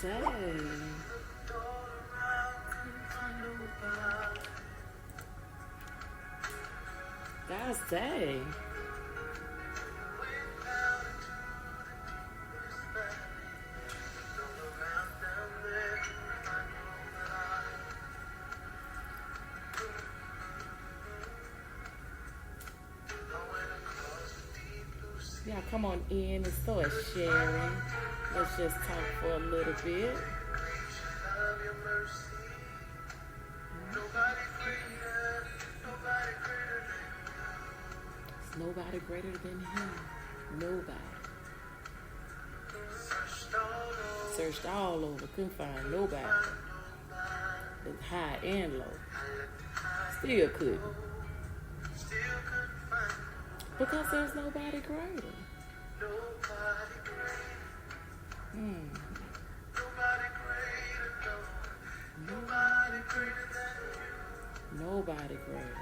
dang. God's dang. Y'all come on in and start sharing. Let's just talk for a little bit. There's nobody greater than him. Nobody. Searched all over, couldn't find nobody. It's high and low. Still couldn't. Because there's nobody greater. Nobody greater.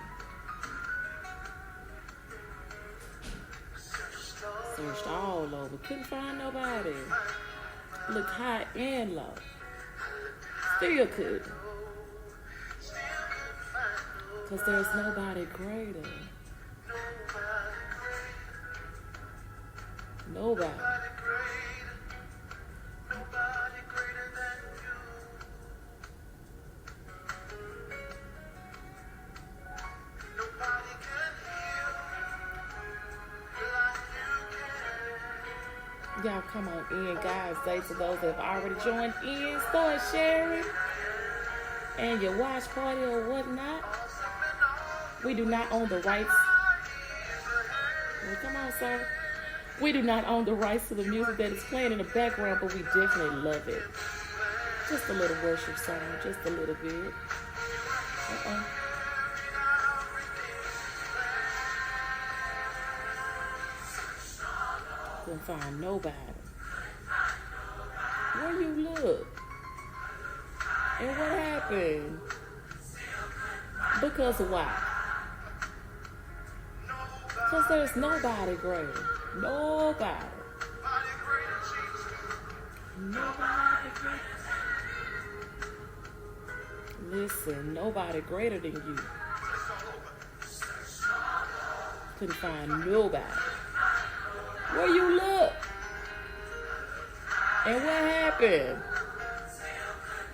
Searched all over. Couldn't find nobody. Looked high and low. Still couldn't. Because there's nobody greater. Nobody. Y'all come on in, guys. Say to those that have already joined in, start sharing. And your watch party or whatnot. We do not own the rights. Well, come on, sir. We do not own the rights to the music that is playing in the background, but we definitely love it. Just a little worship song, just a little bit. Couldn't find nobody. Where you look? And what happened? Because of why? Because there's nobody greater. Nobody. Nobody greater. Listen, nobody greater than you. Couldn't find nobody. Where you look? And what happened?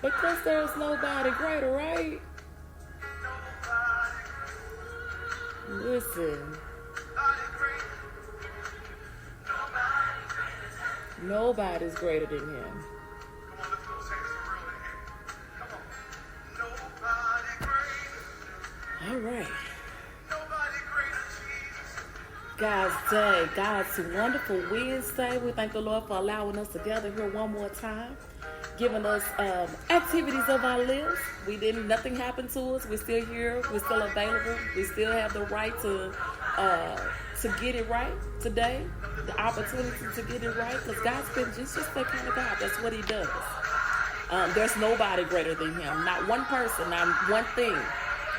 Because there's nobody greater, right? Listen. Nobody's greater than him. All right. God's day, God's wonderful Wednesday. We thank the Lord for allowing us to gather here one more time, giving us activities of our lives. Nothing happened to us. We're still here. We're still available. We still have the right to get it right today. The opportunity to get it right, because God's been just that kind of God. That's what he does. There's nobody greater than him. Not one person, not one thing.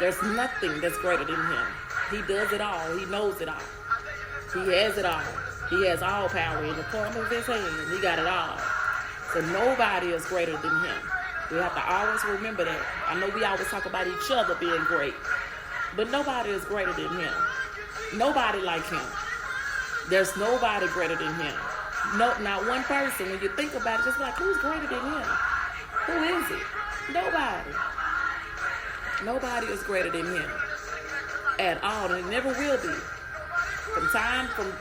There's nothing that's greater than him. He does it all. He knows it all. He has it all. He has all power in the palm of his hand. He got it all. So nobody is greater than him. We have to always remember that. I know we always talk about each other being great, but nobody is greater than him. Nobody like him. There's nobody greater than him. No, not one person. When you think about it, just like, who's greater than him? Who is it? Nobody. Nobody is greater than him at all, and it never will be. From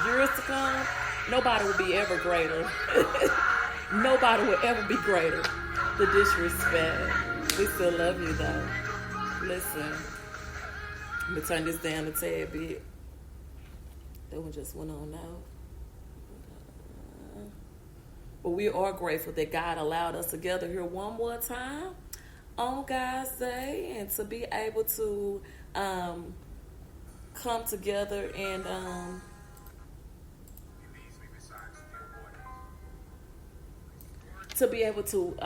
years to come, nobody will be ever greater. Nobody will ever be greater. The disrespect. We still love you, though. Listen. Let me turn this down a tad bit. That one just went on out. But we are grateful that God allowed us together here one more time on God's Day, and to be able to come together and to be able to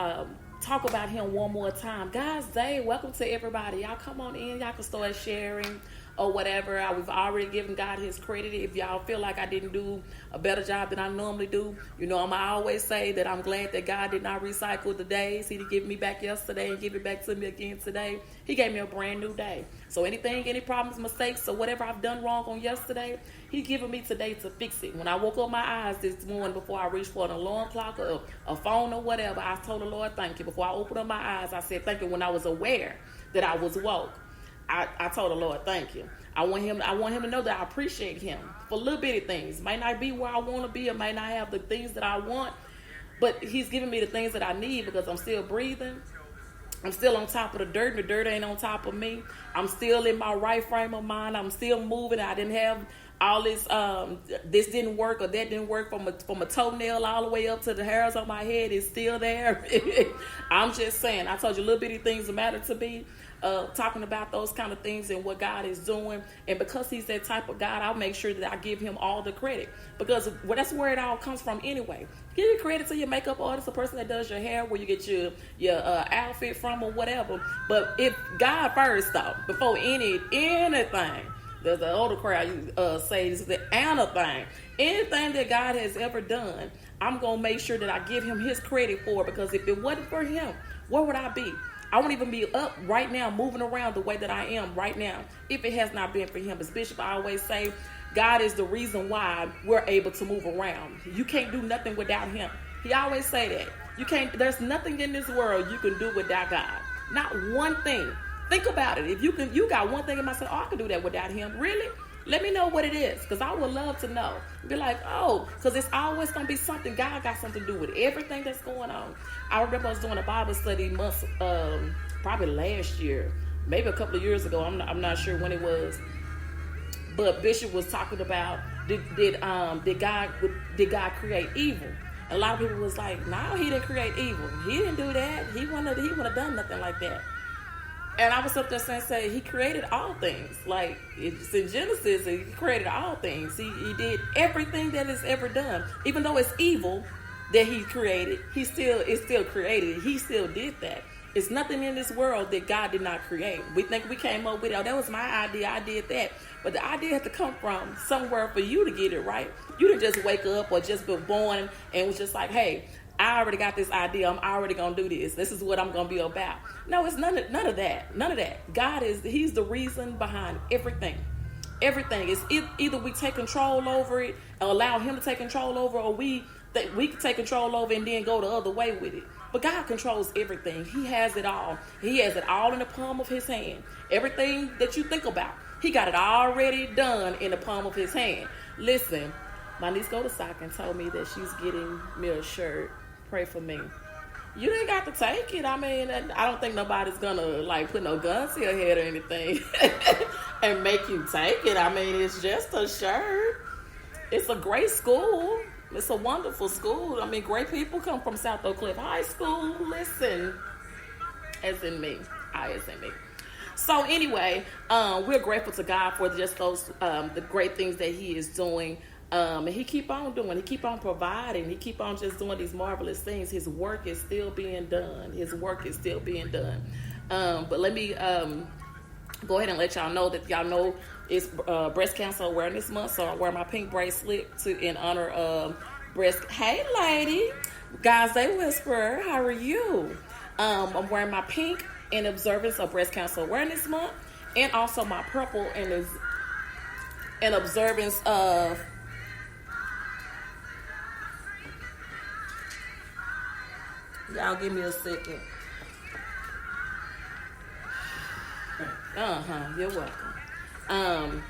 talk about him one more time. God's Day, welcome to everybody. Y'all come on in. Y'all can start sharing. or whatever. We've already given God his credit. If y'all feel like I didn't do a better job than I normally do, I always say that I'm glad that God did not recycle the days. He did give me back yesterday and give it back to me again today. He gave me a brand new day. So any problems, mistakes, or whatever I've done wrong on yesterday, he's given me today to fix it. When I woke up my eyes this morning before I reached for an alarm clock or a phone or whatever, I told the Lord thank you. Before I opened up my eyes, I said thank you. When I was aware that I was woke, I told the Lord thank you. I want him to know that I appreciate him for little bitty things. Might not be where I want to be, or might not have the things that I want, but he's giving me the things that I need because I'm still breathing. I'm still on top of the dirt, and the dirt ain't on top of me. I'm still in my right frame of mind. I'm still moving. I didn't have all this, this didn't work or that didn't work from a toenail all the way up to the hairs on my head is still there. I'm just saying, I told you little bitty things matter to me. Talking about those kind of things and what God is doing. And because he's that type of God, I'll make sure that I give him all the credit. Because that's where it all comes from anyway. Give your credit to your makeup artist, the person that does your hair, where you get your outfit from or whatever. But if God first though, before anything, there's an older crowd says the anything that God has ever done, I'm going to make sure that I give him his credit for it. Because if it wasn't for him, where would I be? I won't even be up right now, moving around the way that I am right now, if it has not been for him. As Bishop I always say, God is the reason why we're able to move around. You can't do nothing without him. He always say that. There's nothing in this world you can do without God. Not one thing. Think about it. If you got one thing in myself, I can do that without him. Really? Let me know what it is, because I would love to know. Be like, because it's always going to be something. God got something to do with everything that's going on. I remember I was doing a Bible study probably last year, maybe a couple of years ago. I'm not sure when it was. But Bishop was talking about, did God create evil? A lot of people was like, no, he didn't create evil. He didn't do that. He wouldn't have done nothing like that. And I was up there saying, he created all things. Like, it's in Genesis, he created all things. He did everything that is ever done. Even though it's evil that he created, it's still created. He still did that. It's nothing in this world that God did not create. We think we came up with it. Oh, that was my idea. I did that. But the idea had to come from somewhere for you to get it right. You didn't just wake up or just be born and was just like, hey, I already got this idea. I'm already going to do this. This is what I'm going to be about. No, it's none of that. None of that. God he's the reason behind everything. Everything. It's either we take control over it or allow him to take control over, or we can take control over and then go the other way with it. But God controls everything. He has it all. He has it all in the palm of his hand. Everything that you think about, he got it already done in the palm of his hand. Listen, my niece go to sock and told me that she's getting me a shirt. Pray for me. You didn't got to take it. I mean, I don't think nobody's gonna put no guns to your head or anything and make you take it. I mean, it's just a shirt. It's a great school. It's a wonderful school. I mean, great people come from South Oak Cliff High School. Listen, as in me. So anyway, we're grateful to God for just those the great things that he is doing. And he keep on doing. He keep on providing. He keep on just doing these marvelous things. His work is still being done. But let me go ahead and let y'all know that y'all know it's Breast Cancer Awareness Month. So I wear my pink bracelet in honor of breast. Hey, lady, guys, they whisper. How are you? I'm wearing my pink in observance of Breast Cancer Awareness Month, and also my purple in observance of. Y'all give me a second. You're welcome.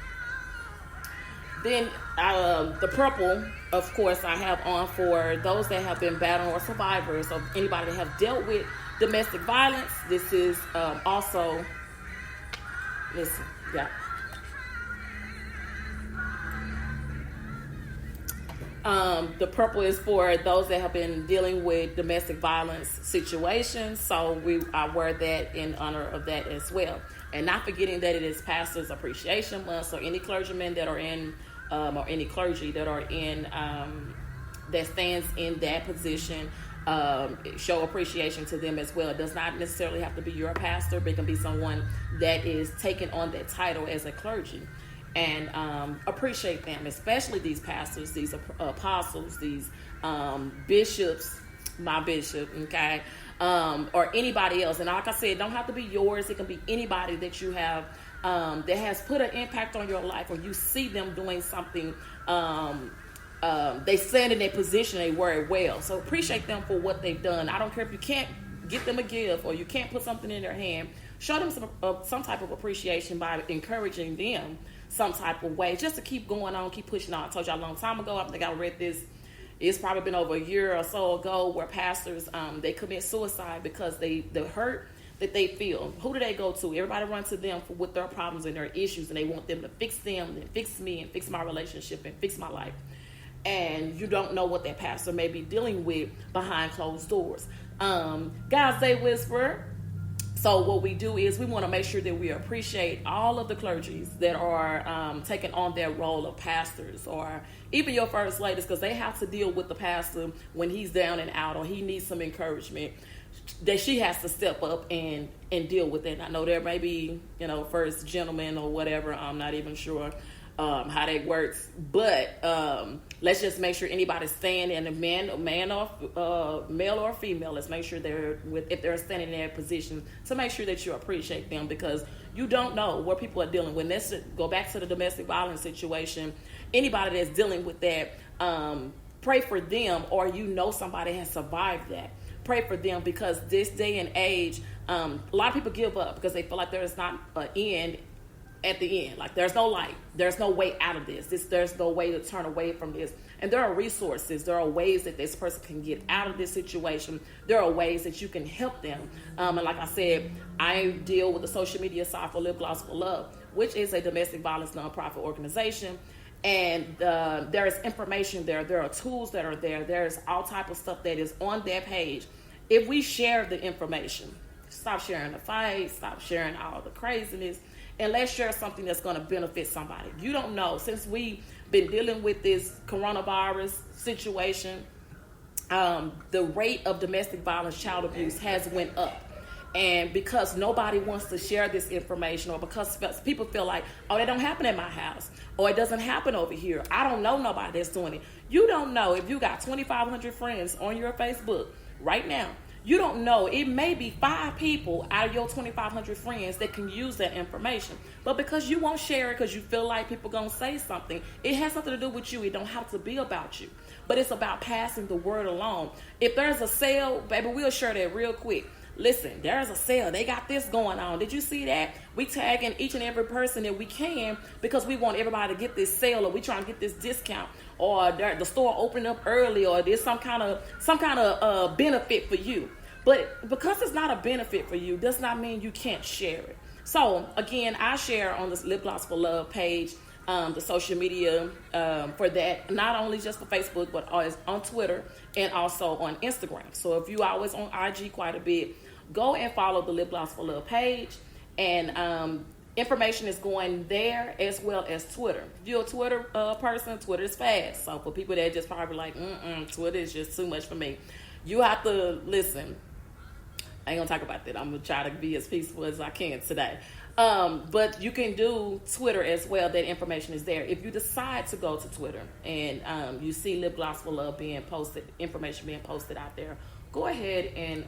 Then the purple, of course, I have on for those that have been battling or survivors of anybody that have dealt with domestic violence. This is also, listen, yeah. The purple is for those that have been dealing with domestic violence situations. So I wear that in honor of that as well. And not forgetting that it is Pastors Appreciation Month. So any clergymen that are in, or any clergy that are in, that stands in that position, show appreciation to them as well. It does not necessarily have to be your pastor, but it can be someone that is taking on that title as a clergy. And appreciate them, especially these pastors, these apostles, these bishops, my bishop, okay, or anybody else. And like I said, it don't have to be yours. It can be anybody that you have that has put an impact on your life, or you see them doing something. They stand in their position, they wear it well. So appreciate them for what they've done. I don't care if you can't get them a gift or you can't put something in their hand. Show them some type of appreciation by encouraging them some type of way, just to keep going on, keep pushing on. I told you a long time ago, I think I read this, it's probably been over a year or so ago, where pastors, they commit suicide because the hurt that they feel. Who do they go to? Everybody run to them with their problems and their issues, and they want them to fix them and fix me and fix my relationship and fix my life. And you don't know what that pastor may be dealing with behind closed doors. God's Day Whisperer. So what we do is we want to make sure that we appreciate all of the clergies that are taking on that role of pastors, or even your first ladies, because they have to deal with the pastor when he's down and out or he needs some encouragement. That she has to step up and deal with it. I know there may be, first gentleman or whatever. I'm not even sure how that works, but let's just make sure anybody's standing, and a man or male or female, let's make sure if they're standing in that position, to make sure that you appreciate them, because you don't know what people are dealing with. Let's go back to the domestic violence situation. Anybody that's dealing with that, pray for them, or somebody has survived that. Pray for them, because this day and age, a lot of people give up because they feel like there's not an end at the end. Like, there's no light. There's no way out of this. There's no way to turn away from this. And there are resources. There are ways that this person can get out of this situation. There are ways that you can help them. And like I said, I deal with the social media side for Lip Gloss for Love, which is a domestic violence nonprofit organization. And there is information there. There are tools that are there. There's all type of stuff that is on that page. If we share the information, stop sharing the fight, stop sharing all the craziness, and let's share something that's going to benefit somebody. You don't know. Since we've been dealing with this coronavirus situation, the rate of domestic violence, child abuse has went up. And because nobody wants to share this information, or because people feel like, oh, that don't happen at my house, or it doesn't happen over here, I don't know nobody that's doing it. You don't know if you got 2,500 friends on your Facebook right now. You don't know. It may be 5 people out of your 2,500 friends that can use that information. But because you won't share it because you feel like people going to say something, it has something to do with you. It don't have to be about you. But it's about passing the word along. If there's a sale, baby, we'll share that real quick. Listen, there's a sale. They got this going on. Did you see that? We tagging each and every person that we can, because we want everybody to get this sale, or we trying to get this discount, or the store opening up early, or there's some kind of benefit for you. But because it's not a benefit for you, does not mean you can't share it. So again, I share on this Lip Gloss for Love page, the social media for that, not only just for Facebook, but on Twitter and also on Instagram. So if you always on IG quite a bit, go and follow the Lip Gloss for Love page, and information is going there as well as Twitter. If you're a Twitter person, Twitter is fast. So for people that just probably like, Twitter is just too much for me, you have to listen. I ain't gonna talk about that. I'm gonna try to be as peaceful as I can today. But you can do Twitter as well. That information is there. If you decide to go to Twitter and you see Lip Gloss for Love being posted, information being posted out there, go ahead and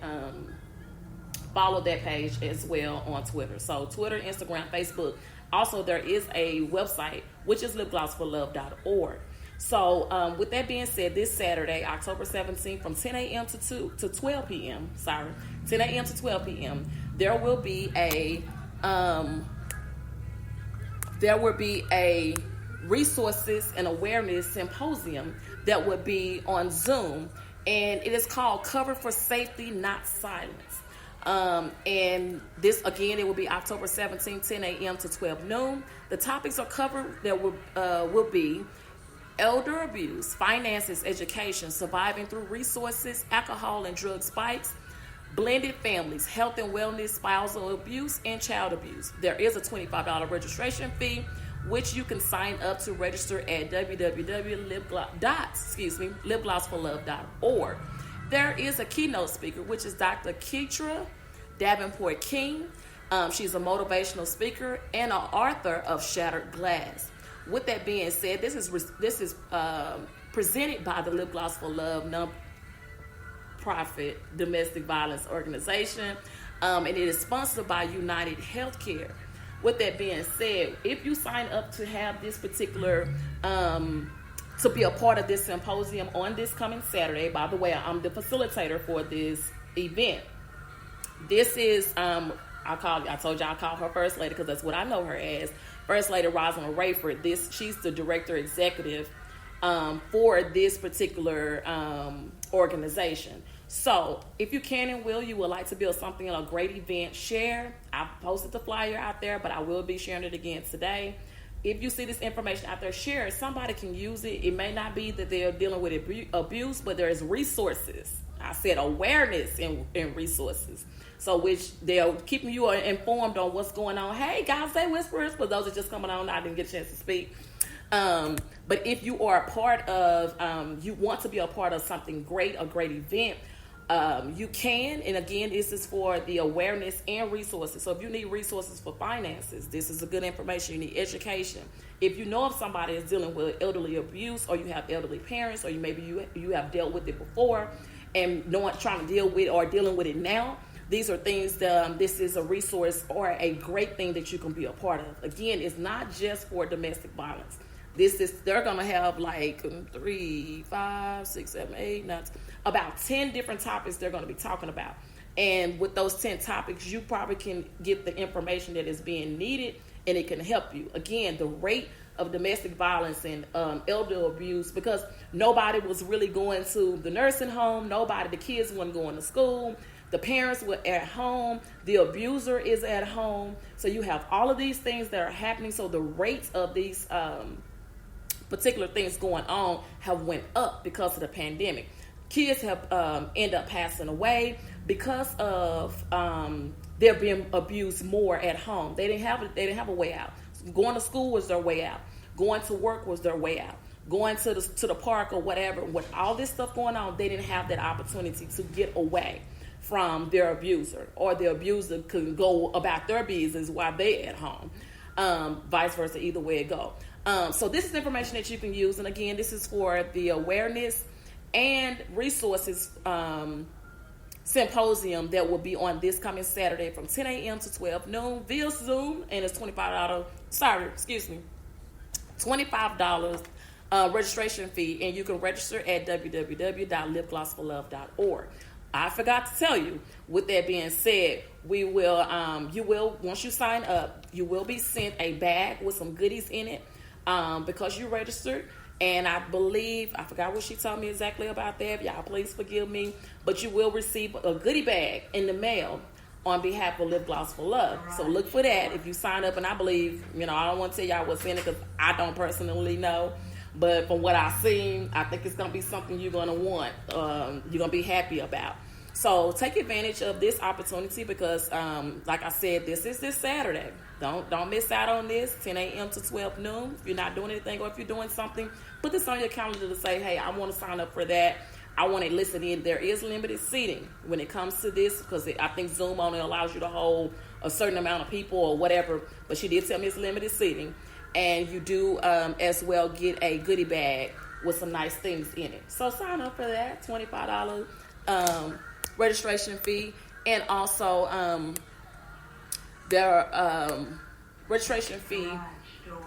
follow that page as well on Twitter. So Twitter, Instagram, Facebook. Also, there is a website, which is lipglossforlove.org. So with that being said, this Saturday, October 17th, from 10 a.m. to 12 p.m., 10 a.m. to 12 p.m., there will be a resources and awareness symposium that would be on Zoom, and it is called Cover for Safety, Not Silence. And this, again, it will be October 17th, 10 a.m. to 12 noon. The topics are covered that will be elder abuse, finances, education, surviving through resources, alcohol and drug spikes, blended families, health and wellness, spousal abuse, and child abuse. There is a $25 registration fee, which you can sign up to register at www.lipglossforlove.org. there is a keynote speaker, which is Dr. Keitra Davenport King. She's a motivational speaker and an author of Shattered Glass. With that being said, this is presented by the Lip Gloss for Love non-profit domestic violence organization, and it is sponsored by United Healthcare. With that being said, if you sign up to have this particular to be a part of this symposium on this coming Saturday, by the way, I'm the facilitator for this event. This is I told you I call her First Lady because that's what I know her as. First Lady Rosalind Rayford. She's the director executive for this particular organization. So if you can and will, you would like to build something in a great event, share. I posted the flyer out there, but I will be sharing it again today. If you see this information out there, share it. Somebody can use it. It may not be that they're dealing with abuse, but there's resources. I said awareness and resources. So which they're keeping you informed on what's going on. Hey, guys, say whispers, for those that just coming on, I didn't get a chance to speak. But if you are a part of, you want to be a part of something great, a great event, you can. And again, this is for the awareness and resources. So if you need resources for finances, this is a good information. You need education. If you know if somebody is dealing with elderly abuse, or you have elderly parents, or maybe you have dealt with it before and trying to deal with or dealing with it now, these are things that this is a resource or a great thing that you can be a part of. Again, it's not just for domestic violence. They're gonna have like 3, 5, 6, 7, 8, 9, about 10 different topics they're gonna be talking about. And with those 10 topics, you probably can get the information that is being needed, and it can help you. Again, the rate of domestic violence and elder abuse, because nobody was really going to the nursing home, the kids weren't going to school, the parents were at home, the abuser is at home. So you have all of these things that are happening. So the rates of these particular things going on have went up because of the pandemic. Kids have end up passing away because of they're being abused more at home. They didn't have a way out. Going to school was their way out. Going to work was their way out. Going to the park or whatever. With all this stuff going on, they didn't have that opportunity to get away from their abuser, or the abuser could go about their business while they at home. Vice versa, either way it go. So this is information that you can use. And again, this is for the awareness and resources symposium that will be on this coming Saturday from 10 a.m. to 12 noon via Zoom. And it's $25 registration fee. And you can register at www.lipglossforlove.org. I forgot to tell you, with that being said, you will, once you sign up, you will be sent a bag with some goodies in it because you registered. And I forgot what she told me exactly about that. Y'all, please forgive me. But you will receive a goodie bag in the mail on behalf of Lip Gloss for Love. So look for that if you sign up. And I believe, I don't want to tell y'all what's in it because I don't personally know. But from what I've seen, I think it's going to be something you're going to want, you're going to be happy about. So take advantage of this opportunity because, like I said, this is this Saturday. Don't miss out on this, 10 a.m. to 12 noon. If you're not doing anything or if you're doing something, put this on your calendar to say, hey, I want to sign up for that. I want to listen in. There is limited seating when it comes to this because I think Zoom only allows you to hold a certain amount of people or whatever. But she did tell me it's limited seating. And you do as well get a goodie bag with some nice things in it. So sign up for that, $25 registration fee. And also their registration fee,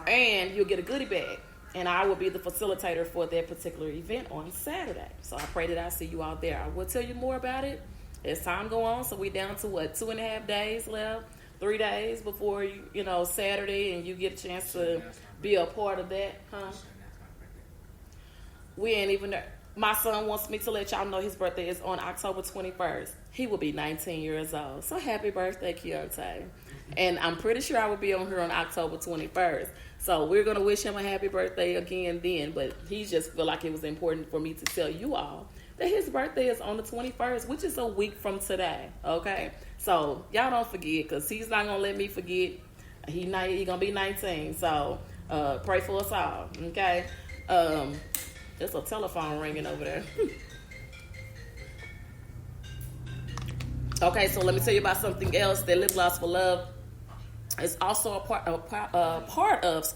and you'll get a goodie bag. And I will be the facilitator for that particular event on Saturday. So I pray that I see you all there. I will tell you more about it as time go on. So we're down to 2.5 days left. 3 days before Saturday, and you get a chance to be a part of that, huh? We ain't even there. My son wants me to let y'all know his birthday is on October 21st. He will be 19 years old. So happy birthday, Keontae. And I'm pretty sure I will be on here on October 21st. So we're going to wish him a happy birthday again then, but he just felt like it was important for me to tell you all that his birthday is on the 21st, which is a week from today, okay? So y'all don't forget, because he's not going to let me forget. He going to be 19, so pray for us all, okay? There's a telephone ringing over there. Okay, so let me tell you about something else that Lip Gloss for Love is also a part of,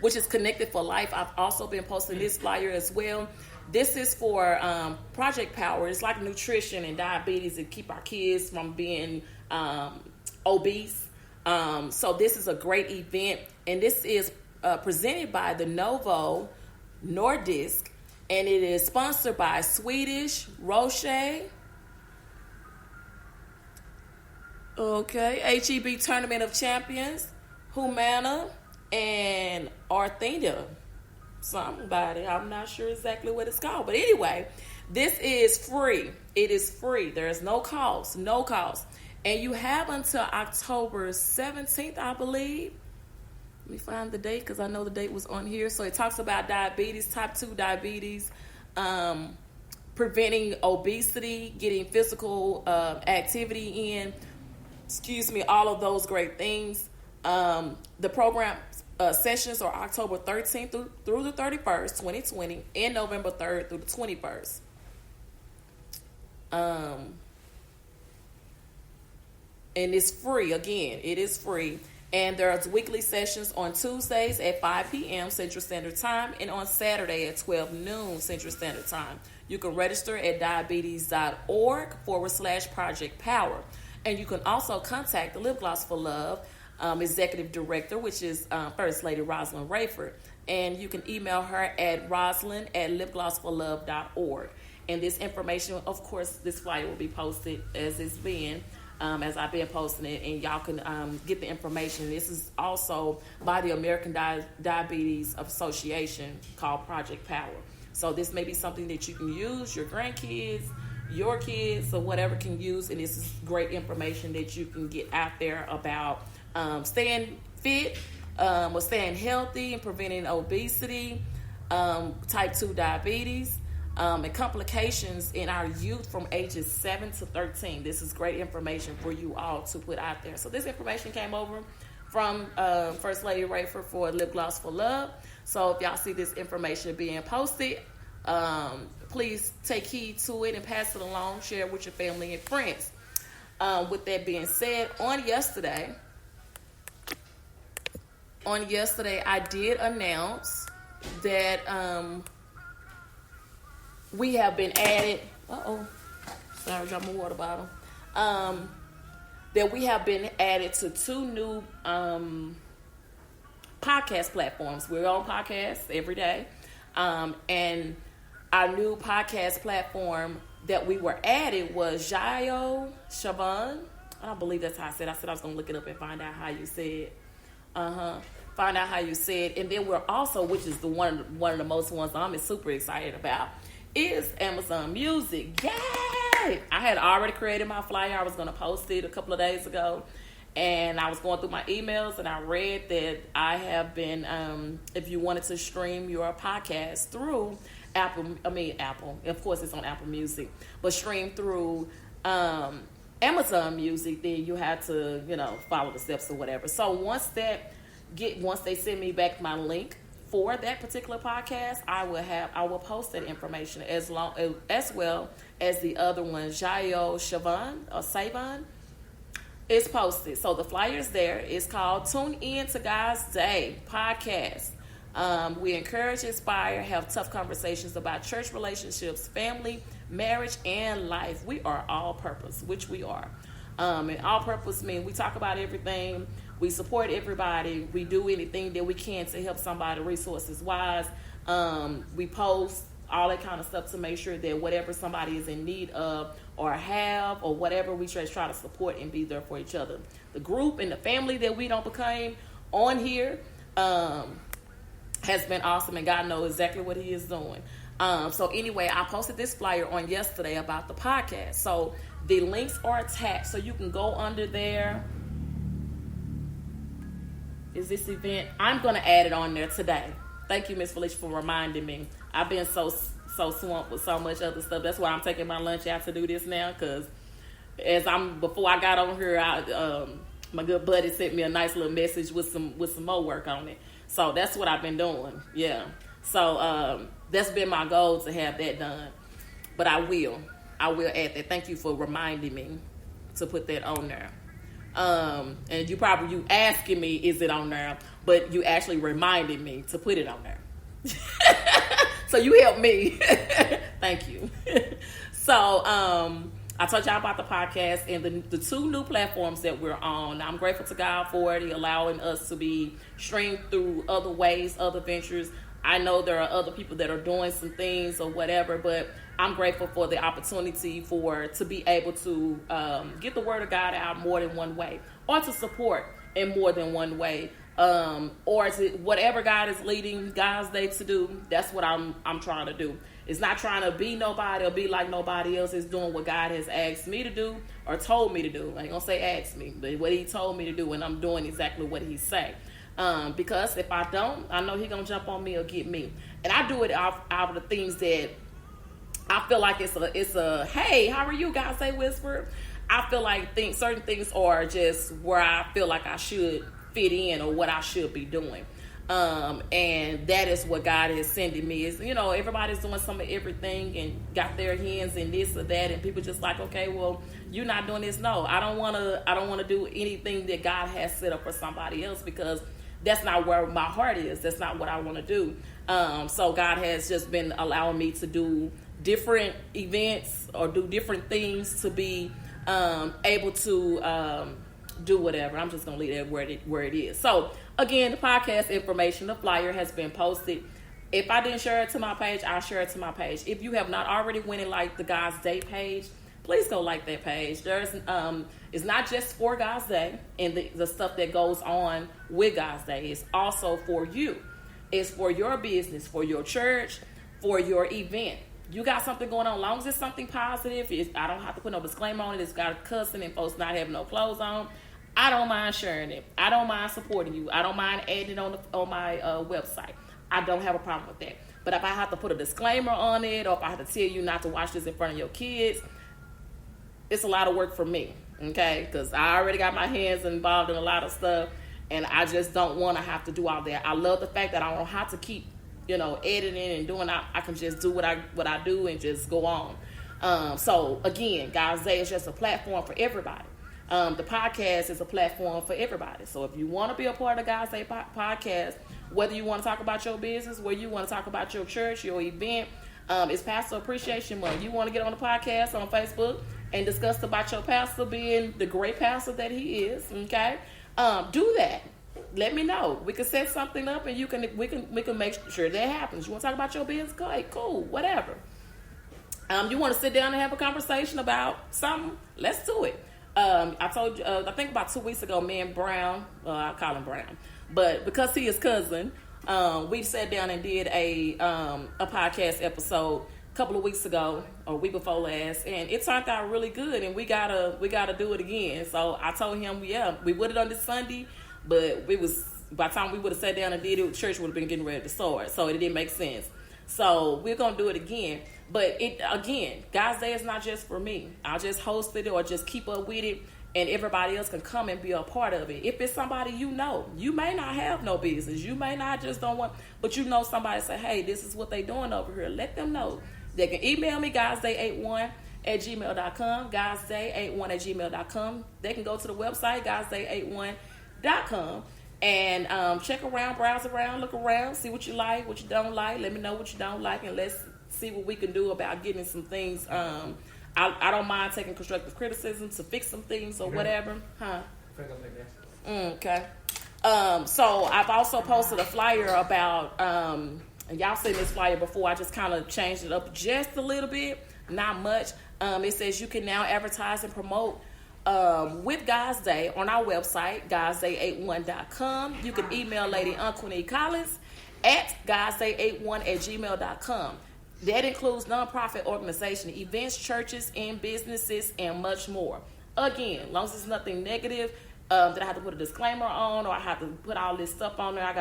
which is Connected for Life. I've also been posting this flyer as well. This is for Project Power. It's like nutrition and diabetes and keep our kids from being obese. So this is a great event, and this is presented by the Novo Nordisk, and it is sponsored by Swedish Roche. Okay, HEB Tournament of Champions, Humana, and Arthena. Somebody, I'm not sure exactly what it's called, but anyway, this is free. It is free. There is no cost, and you have until October 17th, I believe. Let me find the date because I know the date was on here. So it talks about diabetes, type 2 diabetes, preventing obesity, getting physical activity in. All of those great things. The program sessions are October 13th through the 31st, 2020, and November 3rd through the 21st. And it's free. Again, it is free. And there's weekly sessions on Tuesdays at 5 p.m. Central Standard Time and on Saturday at 12 noon Central Standard Time. You can register at diabetes.org/Project Power. And you can also contact the Lip Gloss for Love Executive Director, which is First Lady Rosalind Rayford. And you can email her at rosalind@lipglossforlove.org. And this information, of course, this flyer will be posted as it's been, as I've been posting it, and y'all can get the information. This is also by the American Diabetes Association called Project Power. So this may be something that you can use, your grandkids, your kids, or whatever can use, and this is great information that you can get out there about staying fit, or staying healthy and preventing obesity, type 2 diabetes, and complications in our youth from ages 7 to 13. This is great information for you all to put out there. So this information came over from First Lady Rayford for Lip Gloss for Love. So if y'all see this information being posted, please take heed to it and pass it along, share it with your family and friends. With that being said, on yesterday, I did announce that we have been added. Sorry, dropped my water bottle. That we have been added to 2 new podcast platforms. We're on podcasts every day, and our new podcast platform that we were added was Jayo Shavan. I don't believe that's how I said. I said I was going to look it up and find out how you said. Find out how you said. And then we're also, which is the one of the most ones I'm super excited about, is Amazon Music. Yay! I had already created my flyer. I was going to post it a couple of days ago. And I was going through my emails and I read that I have been, if you wanted to stream your podcast through Apple, of course it's on Apple Music, but stream through Amazon Music, then you have to, follow the steps or whatever. So once they send me back my link for that particular podcast, I will post that information as well as the other one, Jayo Shavan or Savon. It's posted. So the flyer's there. It's called Tune In to God's Day podcast. We encourage, inspire, have tough conversations about church relationships, family, marriage, and life. We are all purpose, which we are. And all purpose means we talk about everything. We support everybody. We do anything that we can to help somebody resources wise. We post all that kind of stuff to make sure that whatever somebody is in need of or have or whatever, we try to support and be there for each other. The group and the family that we don't become on here has been awesome, and God knows exactly what he is doing. So anyway, I posted this flyer on yesterday about the podcast. So the links are attached, so you can go under there. Is this event? I'm going to add it on there today. Thank you, Miss Felicia, for reminding me. I've been so swamped with so much other stuff. That's why I'm taking my lunch out to do this now, because before I got on here, my good buddy sent me a nice little message with some more work on it. So that's what I've been doing. Yeah. So that's been my goal, to have that done. But I will add that. Thank you for reminding me. to put that on there. And you asking me, is it on there? But you actually reminded me to put it on there. So you helped me. Thank you. So I told y'all about the podcast and the 2 new platforms that we're on. I'm grateful to God for it. He allowing us to be streamed through other ways, other ventures. I know there are other people that are doing some things or whatever, but I'm grateful for the opportunity to be able to get the word of God out more than one way, or to support in more than one way, or to whatever God is leading God's day to do. That's what I'm trying to do. It's not trying to be nobody or be like nobody else. It's doing what God has asked me to do or told me to do. I ain't gonna say ask me, but what He told me to do, and I'm doing exactly what He say. Because if I don't, I know He gonna jump on me or get me, and I do it out of the things that I feel like it's a hey, how are you, God say whisper. I feel like certain things are just where I feel like I should fit in or what I should be doing. And that is what God is sending me. Is, everybody's doing some of everything and got their hands in this or that, and people just like, okay, well, you're not doing this. No, I don't want to do anything that God has set up for somebody else, because that's not where my heart is. That's not what I want to do. So God has just been allowing me to do different events or do different things to be able to do whatever. I'm just going to leave that where it is. So again, the podcast information, the flyer has been posted. If I didn't share it to my page, I'll share it to my page. If you have not already went and liked the God's Day page, please go like that page. It's not just for God's Day and the stuff that goes on with God's Day. It's also for you. It's for your business, for your church, for your event. You got something going on, as long as it's something positive. I don't have to put no disclaimer on it. It's got cussing and folks not having no clothes on. I don't mind sharing it. I don't mind supporting you. I don't mind adding it on my website. I don't have a problem with that. But if I have to put a disclaimer on it, or if I have to tell you not to watch this in front of your kids, it's a lot of work for me, okay? Because I already got my hands involved in a lot of stuff, and I just don't want to have to do all that. I love the fact that I don't have to keep, editing and doing. I can just do what I do and just go on. So again, God's Day is just a platform for everybody. The podcast is a platform for everybody. So if you want to be a part of God's Day podcast, whether you want to talk about your business, whether you want to talk about your church, your event, it's Pastor Appreciation Month. You want to get on the podcast on Facebook and discuss about your pastor being the great pastor that he is, okay? Do that. Let me know. We can set something up, and we can make sure that happens. You want to talk about your business? Hey, cool, whatever. You want to sit down and have a conversation about something? Let's do it. I told you, I think about 2 weeks ago, me and Brown, I call him Brown, but because he is cousin, we sat down and did a podcast episode a couple of weeks ago, or week before last, and it turned out really good, and we gotta do it again. So I told him, we would have done this Sunday, but by the time we would have sat down and did it, church would have been getting ready to start, so it didn't make sense. So we're gonna do it again. But God's Day is not just for me. I'll just host it or just keep up with it, and everybody else can come and be a part of it. If it's somebody you may not have no business. You may not just don't want, but somebody say, hey, this is what they doing over here. Let them know. They can email me, guysday81@gmail.com, guysday81@gmail.com. They can go to the website, guysday81.com, and check around, browse around, look around, see what you like, what you don't like. Let me know what you don't like, and let's see what we can do about getting some things. I don't mind taking constructive criticism to fix some things or whatever. Okay. So I've also posted a flyer about, and y'all seen this flyer before. I just kind of changed it up just a little bit, not much. It says you can now advertise and promote with God's Day on our website, guysday81.com. You can email Lady Aunqunic Collins at guysday81@gmail.com. That includes nonprofit organization, events, churches, and businesses, and much more. Again, as long as it's nothing negative that I have to put a disclaimer on, or I have to put all this stuff on there,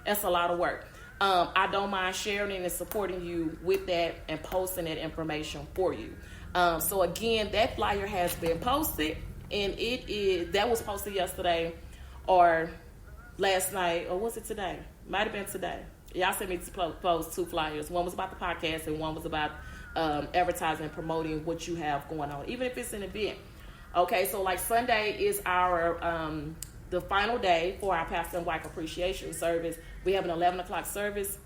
that's a lot of work. I don't mind sharing and supporting you with that and posting that information for you. So again, that flyer has been posted, and that was posted yesterday or last night, or was it today? Might have been today. Y'all sent me to post 2 flyers. One was about the podcast, and one was about advertising and promoting what you have going on, even if it's an event. Okay, so like Sunday is our the final day for our pastor and wife appreciation service. We have an 11 o'clock service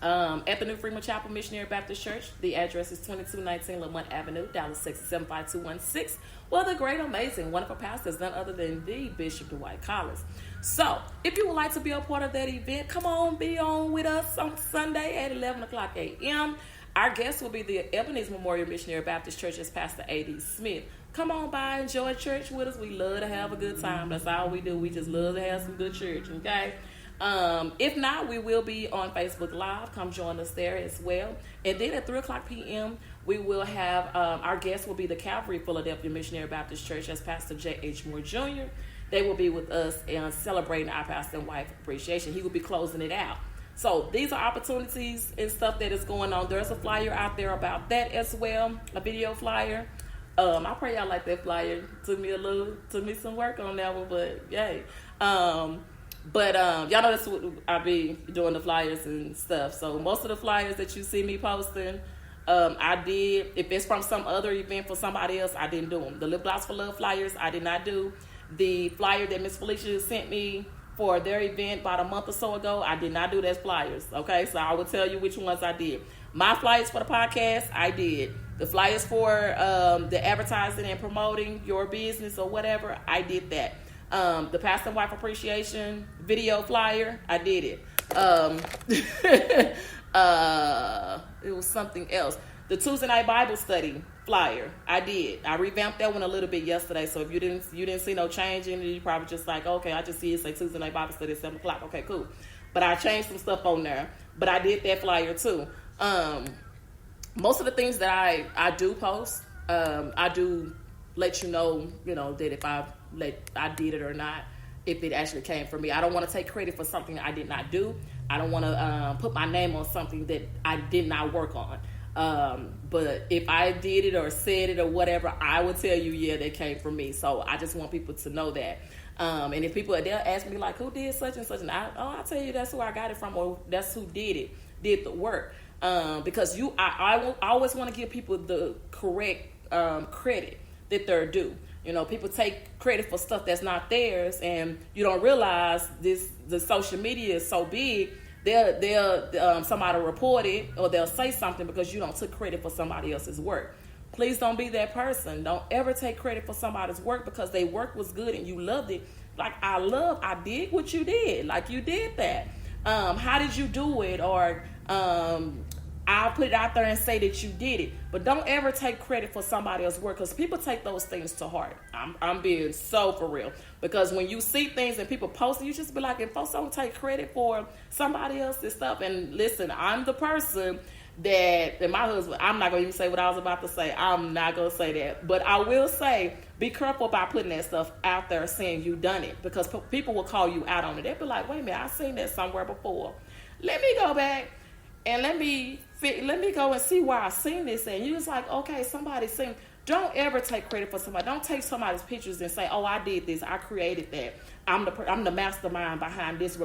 at the New Freeman Chapel Missionary Baptist Church. The address is 2219 Lamont Avenue, Dallas, Texas 75216. Well, the great, amazing, wonderful pastor is none other than the Bishop Dwight Collins. So, if you would like to be a part of that event, come on, be on with us on Sunday at 11 o'clock a.m. Our guest will be the Ebenezer Memorial Missionary Baptist Church as Pastor A.D. Smith. Come on by, enjoy church with us. We love to have a good time. That's all we do. We just love to have some good church, okay? If not, we will be on Facebook Live. Come join us there as well. And then at 3 o'clock p.m., we will have, our guest will be the Calvary Philadelphia Missionary Baptist Church as Pastor J.H. Moore Jr. They will be with us and celebrating our pastor and wife appreciation. He will be closing it out. So these are opportunities and stuff that is going on. There's a flyer out there about that as well, a video flyer. I pray y'all like that flyer. Took me some work on that one, but yay. But y'all know that's what I be doing, the flyers and stuff. So most of the flyers that you see me posting, I did. If it's from some other event for somebody else, I didn't do them. The Lip Gloss for Love flyers, I did not do. The flyer that Miss Felicia sent me for their event about a month or so ago, I did not do those flyers. Okay, so I will tell you which ones I did. My flyers for the podcast, I did. The flyers for the advertising and promoting your business or whatever, I did that. The pastor and wife appreciation video flyer, I did it. It was something else. The Tuesday night Bible study flyer, I did. I revamped that one a little bit yesterday. So if you didn't see no change in it, you probably just like, okay, I just see it say Tuesday night Bible study at 7 o'clock. Okay, cool. But I changed some stuff on there. But I did that flyer too. Most of the things that I do post, I do let you know that if I did it or not, if it actually came from me. I don't want to take credit for something I did not do. I don't want to put my name on something that I did not work on. But if I did it or said it or whatever, I would tell you, yeah, that came from me. So I just want people to know that. And if people, they'll ask me like, who did such and such? And I'll tell you that's who I got it from, or that's who did the work. Because I always want to give people the correct credit that they're due. People take credit for stuff that's not theirs, and you don't realize the social media is so big. They'll somebody report it, or they'll say something because you don't took credit for somebody else's work. Please don't be that person. Don't ever take credit for somebody's work because their work was good and you loved it. Like I did what you did. Like you did that. How did you do it? Or I'll put it out there and say that you did it. But don't ever take credit for somebody else's work, because people take those things to heart. I'm being so for real. Because when you see things and people post it, you just be like, if folks don't take credit for somebody else's stuff. And listen, I'm the person and my husband, I'm not going to even say what I was about to say. I'm not going to say that. But I will say, be careful about putting that stuff out there saying you done it. Because people will call you out on it. They'll be like, wait a minute, I've seen that somewhere before. Let me go back and let me go and see where I seen this. And you was like, okay, somebody seen. Don't ever take credit for somebody. Don't take somebody's pictures and say, oh, I did this. I created that. I'm the mastermind behind this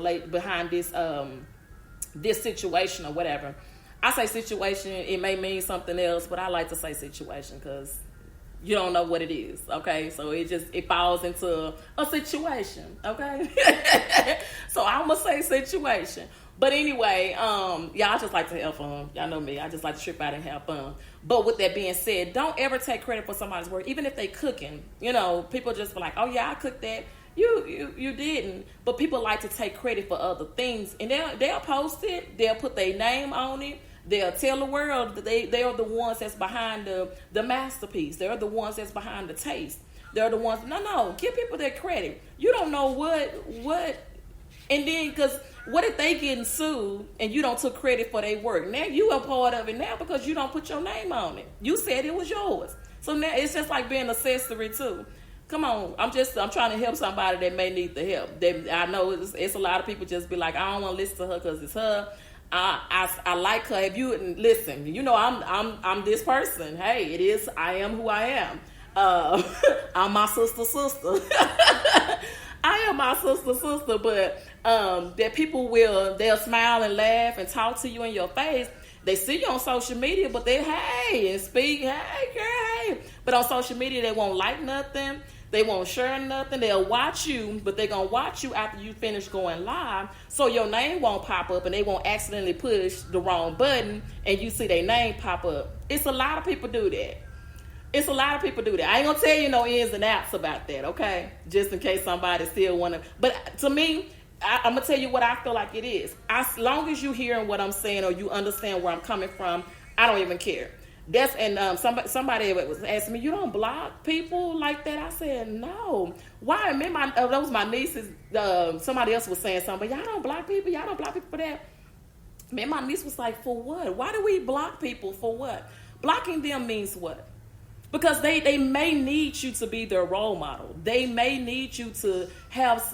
this situation or whatever. I say situation, it may mean something else, but I like to say situation because you don't know what it is, okay? So it falls into a situation, okay? So I'm going to say situation. But anyway, yeah, I just like to have fun. Y'all know me. I just like to trip out and have fun. But with that being said, don't ever take credit for somebody's work, even if they cooking. People just be like, oh, yeah, I cooked that. You didn't. But people like to take credit for other things. And they'll post it. They'll put their name on it. They'll tell the world that they are the ones that's behind the masterpiece. They're the ones that's behind the taste. They're the ones. No. Give people their credit. You don't know what. And then, because what if they getting sued and you don't took credit for their work? Now you a part of it now because you don't put your name on it. You said it was yours. So now it's just like being accessory too. Come on, I'm trying to help somebody that may need the help. I know it's a lot of people just be like, I don't want to listen to her because it's her. I like her. If you listen, I'm this person. Hey, it is. I am who I am. I'm my sister. I am my sister. But that people they'll smile and laugh and talk to you in your face. They see you on social media, but they and speak, hey girl, hey. But on social media, they won't like nothing. They won't share nothing. They'll watch you, but they're going to watch you after you finish going live, so your name won't pop up and they won't accidentally push the wrong button and you see their name pop up. It's a lot of people do that. It's a lot of people do that. I ain't going to tell you no ins and outs about that, okay? Just in case somebody still want to. But to me, I'm going to tell you what I feel like it is. As long as you hearing what I'm saying or you understand where I'm coming from, I don't even care. Somebody was asking me, you don't block people like that? I said, no. Why? That was my nieces. Somebody else was saying something, but y'all don't block people? Y'all don't block people for that? Man, my niece was like, for what? Why do we block people? For what? Blocking them means what? Because they may need you to be their role model. They may need you to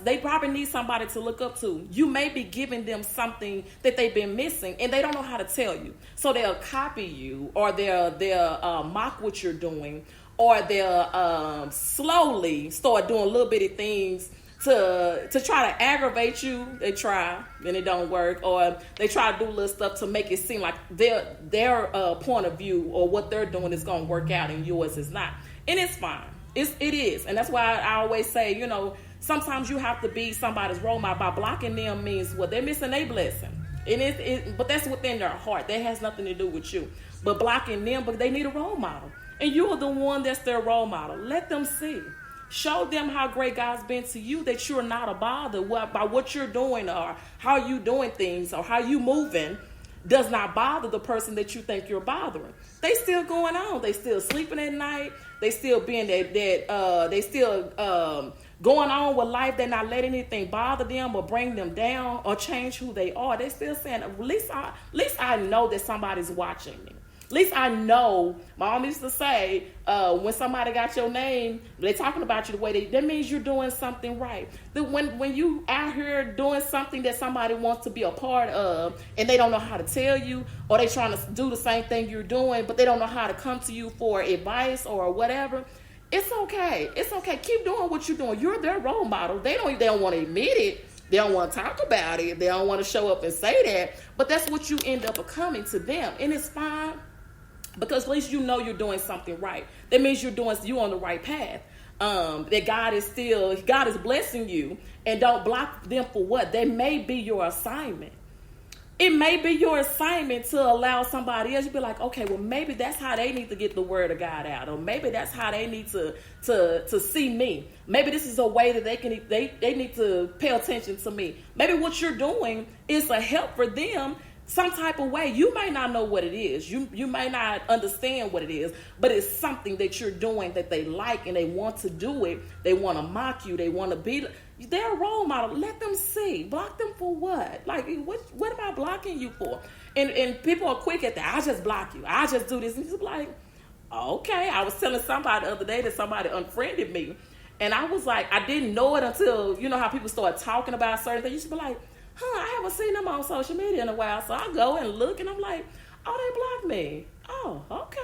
they probably need somebody to look up to. You may be giving them something that they've been missing and they don't know how to tell you. So they'll copy you, or they'll mock what you're doing, or they'll slowly start doing little bitty things to try to aggravate you. They try and it don't work, or they try to do little stuff to make it seem like their point of view or what they're doing is going to work out and yours is not. And it's fine. It is. And that's why I always say, sometimes you have to be somebody's role model. By blocking them means what? They're missing their blessing. But that's within their heart. That has nothing to do with you. But blocking them, but they need a role model. And you are the one that's their role model. Let them see. Show them how great God's been to you, that you're not a bother by what you're doing or how you doing things or how you moving does not bother the person that you think you're bothering. They still going on. They still sleeping at night. They still being they still going on with life. They're not letting anything bother them or bring them down or change who they are. They're still saying, at least I know that somebody's watching me. At least I know. My mom used to say, when somebody got your name, they're talking about you the way that means you're doing something right. When you out here doing something that somebody wants to be a part of and they don't know how to tell you, or they trying to do the same thing you're doing, but they don't know how to come to you for advice or whatever, it's okay. It's okay. Keep doing what you're doing. You're their role model. They don't want to admit it. They don't want to talk about it. They don't want to show up and say that. But that's what you end up becoming to them. And it's fine. Because at least you know you're doing something right. That means you're on the right path. That God is blessing you, and don't block them for what? That may be your assignment. It may be your assignment to allow somebody else. You be like, okay, well maybe that's how they need to get the word of God out, or maybe that's how they need to see me. Maybe this is a way that they need to pay attention to me. Maybe what you're doing is a help for them. Some type of way. You may not know what it is. You may not understand what it is, but it's something that you're doing that they like and they want to do it. They want to mock you. They want to be their role model. Let them see. Block them for what? Like, what am I blocking you for? And people are quick at that. I just block you. I just do this. And it's like, okay. I was telling somebody the other day that somebody unfriended me. And I was like, I didn't know it until, how people start talking about certain things. You should be like, I haven't seen them on social media in a while. So I go and look and I'm like, oh, they blocked me. Oh, okay.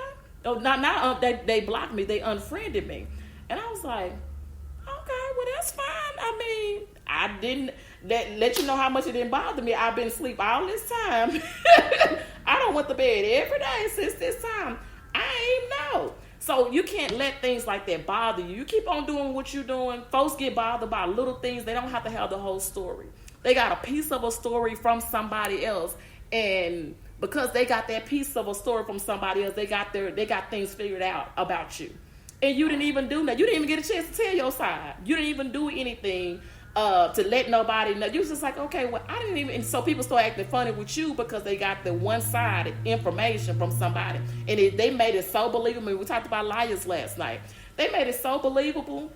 Oh, not they blocked me. They unfriended me. And I was like, okay, well, that's fine. I mean, I didn't let you know how much it didn't bother me. I've been asleep all this time. I don't went to bed every day since this time. I ain't know. So you can't let things like that bother you. You keep on doing what you're doing. Folks get bothered by little things. They don't have to have the whole story. They got a piece of a story from somebody else, and because they got that piece of a story from somebody else, they got things figured out about you. And you didn't even do that. You didn't even get a chance to tell your side. You didn't even do anything to let nobody know. You was just like, okay, well, I didn't even. And so people start acting funny with you because they got the one-sided information from somebody, and they made it so believable. We talked about liars last night. They made it so believable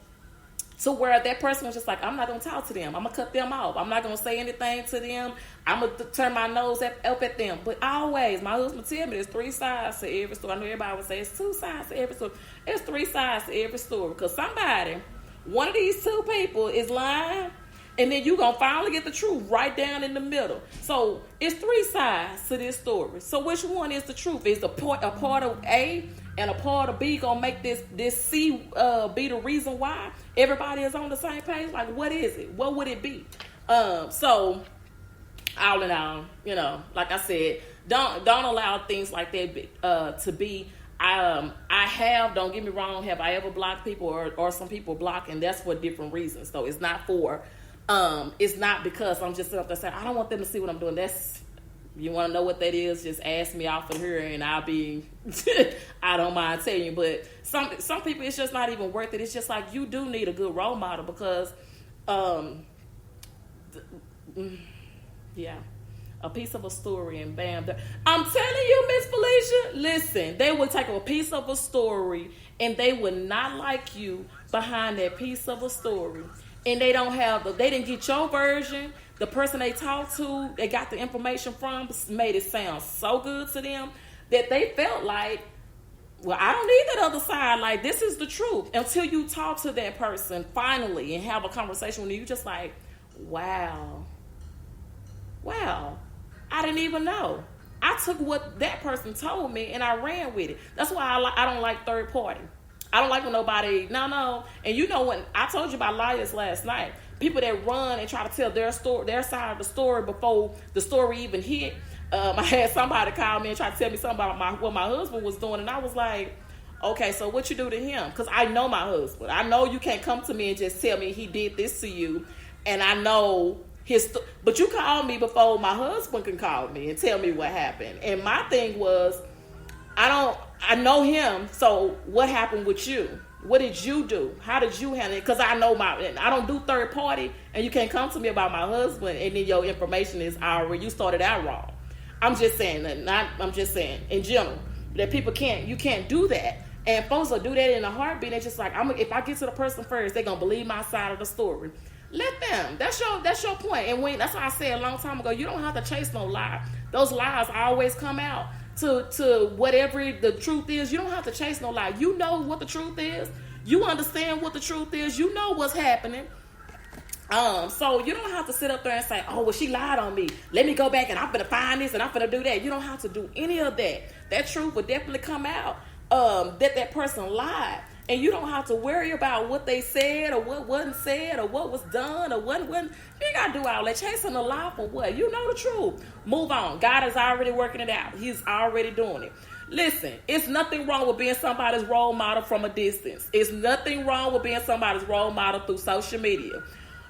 to where that person was just like, I'm not going to talk to them. I'm going to cut them off. I'm not going to say anything to them. I'm going to turn my nose up at them. But always, my husband tell me there's 3 sides to every story. I know everybody would say it's 2 sides to every story. There's 3 sides to every story. Because one of these 2 people is lying, and then you're going to finally get the truth right down in the middle. So it's 3 sides to this story. So which one is the truth? Is a part of A and a part of B going to make this C be the reason why everybody is on the same page? Like, what is it? What would it be? So all in all, like I said, don't allow things like that to be. I have, don't get me wrong, have I ever blocked people or some people block, and that's for different reasons. So it's not because I'm just sitting up there saying, I don't want them to see what I'm doing. You want to know what that is, just ask me off of here and I'll be, I don't mind telling you. But some people, it's just not even worth it. It's just like, you do need a good role model because, yeah. A piece of a story and bam. I'm telling you, Miss Felicia, listen, they would take a piece of a story and they would not like you behind that piece of a story. And they didn't get your version. The person they talked to, they got the information from, made it sound so good to them that they felt like, well, I don't need that other side. Like, this is the truth. Until you talk to that person finally and have a conversation with you, just like, wow, I didn't even know. I took what that person told me and I ran with it. That's why I don't like third party. I don't like when nobody, no. And you know, when I told you about liars last night, people that run and try to tell their side of the story before the story even hit. I had somebody call me and try to tell me something about what my husband was doing. And I was like, okay, so what you do to him? Because I know my husband. I know you can't come to me and just tell me he did this to you. And I know but you called me before my husband can call me and tell me what happened. And my thing was, I know him, so what happened with you? What did you do? How did you handle it? Because I don't do third party, and you can't come to me about my husband, and then your information is already, you started out wrong. I'm just saying, in general, that you can't do that. And folks will do that in a heartbeat. It's just like, if I get to the person first, they're going to believe my side of the story. Let them. That's your point. And that's why I said a long time ago, you don't have to chase no lie. Those lies always come out to whatever the truth is. You don't have to chase no lie. You know what the truth is. You understand what the truth is. You know what's happening. So you don't have to sit up there and say, oh, well, she lied on me. Let me go back and I'm going to find this and I'm going to do that. You don't have to do any of that. That truth will definitely come out, that person lied. And you don't have to worry about what they said or what wasn't said or what was done or what wasn't. You ain't got to do all that. Chasing a lie for what? You know the truth. Move on. God is already working it out. He's already doing it. Listen, it's nothing wrong with being somebody's role model from a distance. It's nothing wrong with being somebody's role model through social media.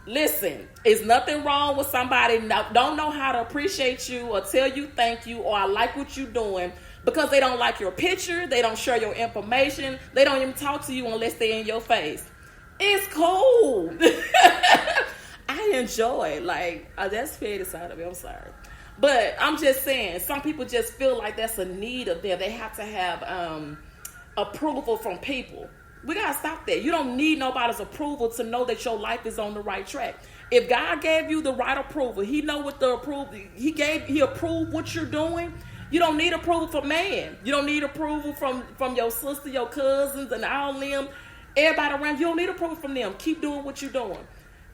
Listen, it's nothing wrong with somebody don't know how to appreciate you or tell you thank you or I like what you're doing. Because they don't like your picture, they don't share your information, they don't even talk to you unless they're in your face. It's cool. I enjoy it. Like, that's petty side of me. I'm sorry. But I'm just saying, some people just feel like that's a need of them. They have to have approval from people. We got to stop that. You don't need nobody's approval to know that your life is on the right track. If God gave you the right approval, he know what the approval, he approved what you're doing. You don't need approval from man. You don't need approval from your sister, your cousins, and all them. Everybody around you don't need approval from them. Keep doing what you're doing.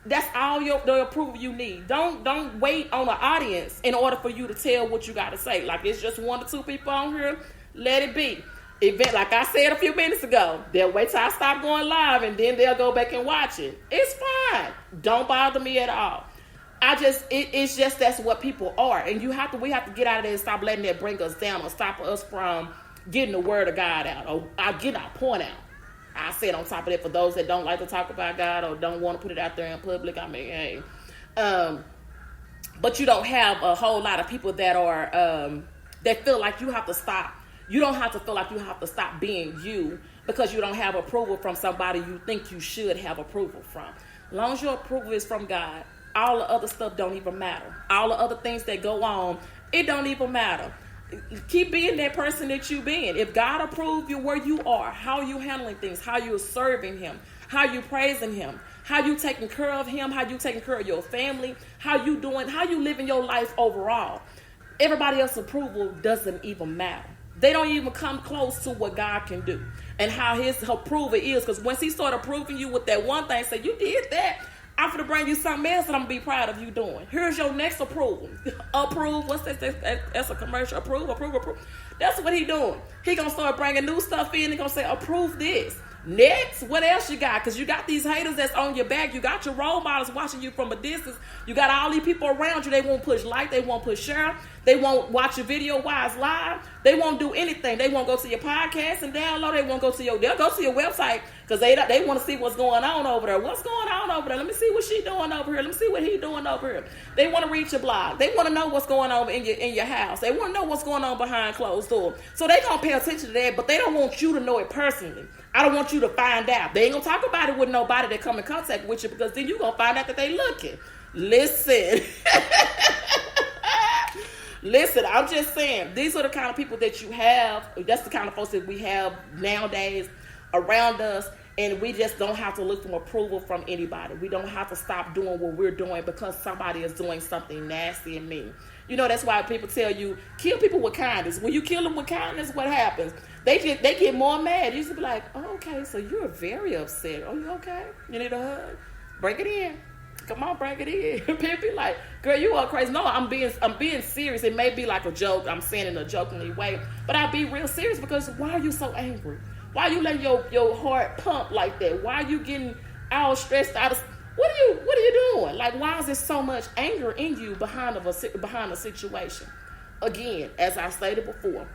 That's all the approval you need. Don't wait on the audience in order for you to tell what you got to say. Like it's just 1 or 2 people on here. Let it be. Like I said a few minutes ago, they'll wait till I stop going live and then they'll go back and watch it. It's fine. Don't bother me at all. It's just that's what people are, and we have to get out of there and stop letting that bring us down or stop us from getting the word of God out or getting our point out. I said on top of that, for those that don't like to talk about God or don't want to put it out there in public, I mean, hey, but you don't have a whole lot of people that are that feel like you have to stop. You don't have to feel like you have to stop being you because you don't have approval from somebody you think you should have approval from. As long as your approval is from God, all the other stuff don't even matter. All the other things that go on, it don't even matter. Keep being that person that you been. If God approved you where you are, how you handling things, how you serving him, how you praising him, how you taking care of him, how you taking care of your family, how you living your life overall. Everybody else's approval doesn't even matter. They don't even come close to what God can do and how his approval is. Because once he started approving you with that one thing, say, you did that, I'm going to bring you something else that I'm going to be proud of you doing. Here's your next approval. Approve. What's that? That's a commercial. Approve. That's what he doing. He going to start bringing new stuff in and going to say, approve this. Next, what else you got? Because you got these haters that's on your back. You got your role models watching you from a distance. You got all these people around you. They won't push like. They won't push share. They won't watch your video while it's live. They won't do anything. They won't go to your podcast and download. They won't go to your. They'll go to your website because they want to see what's going on over there. What's going on over there? Let me see what she doing over here. Let me see what he doing over here. They want to read your blog. They want to know what's going on in your house. They want to know what's going on behind closed doors. So they gonna pay attention to that, but they don't want you to know it personally. I don't want you to find out. They ain't gonna talk about it with nobody that come in contact with you, because then you gonna find out that they looking. Listen. Listen, I'm just saying, these are the kind of people that you have. That's the kind of folks that we have nowadays around us, and we just don't have to look for approval from anybody. We don't have to stop doing what we're doing because somebody is doing something nasty and mean. You know, that's why people tell you, kill people with kindness. When you kill them with kindness, what happens? They get more mad. You used to be like, oh, okay, so you're very upset. Oh, you okay? You need a hug? Break it in. Come on, break it in. People be like, girl, you are crazy. No, I'm being serious. It may be like a joke. I'm saying it in a jokingly way, but I be real serious, because why are you so angry? Why are you letting your heart pump like that? Why are you getting all stressed out? What are you doing? Like, why is there so much anger in you behind a situation? Again, as I stated before,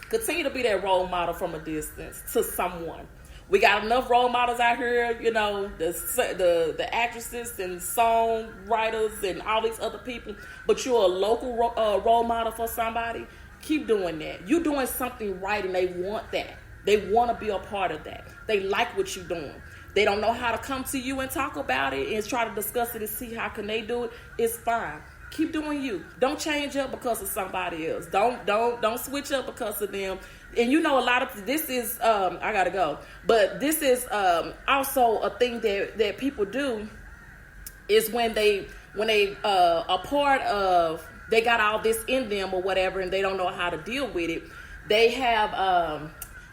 continue to be that role model from a distance to someone. We got enough role models out here, you know, the actresses and songwriters and all these other people, but you're a local role model for somebody. Keep doing that. You're doing something right, and they want that. They want to be a part of that. They like what you're doing. They don't know how to come to you and talk about it and try to discuss it and see how can they do it. It's fine. Keep doing you. Don't change up because of somebody else. Don't switch up because of them. And you know, a lot of this is I gotta go, but this is also a thing that people do is when they a part of, they got all this in them or whatever, and they don't know how to deal with it. They have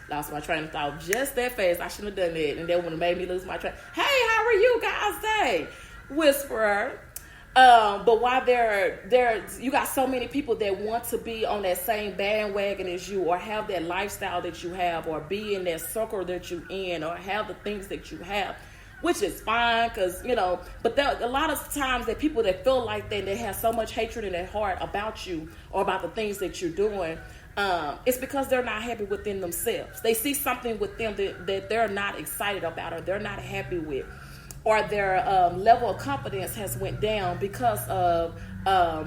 lost my train of thought just that fast. I shouldn't have done that, and that would have made me lose my train. Hey, how are you guys today? Whisperer. But while you got so many people that want to be on that same bandwagon as you, or have that lifestyle that you have, or be in that circle that you're in, or have the things that you have, which is fine, because, you know, but there, a lot of times that people that feel like that, they have so much hatred in their heart about you or about the things that you're doing, it's because they're not happy within themselves. They see something with them that they're not excited about, or they're not happy with, or their level of confidence has went down because of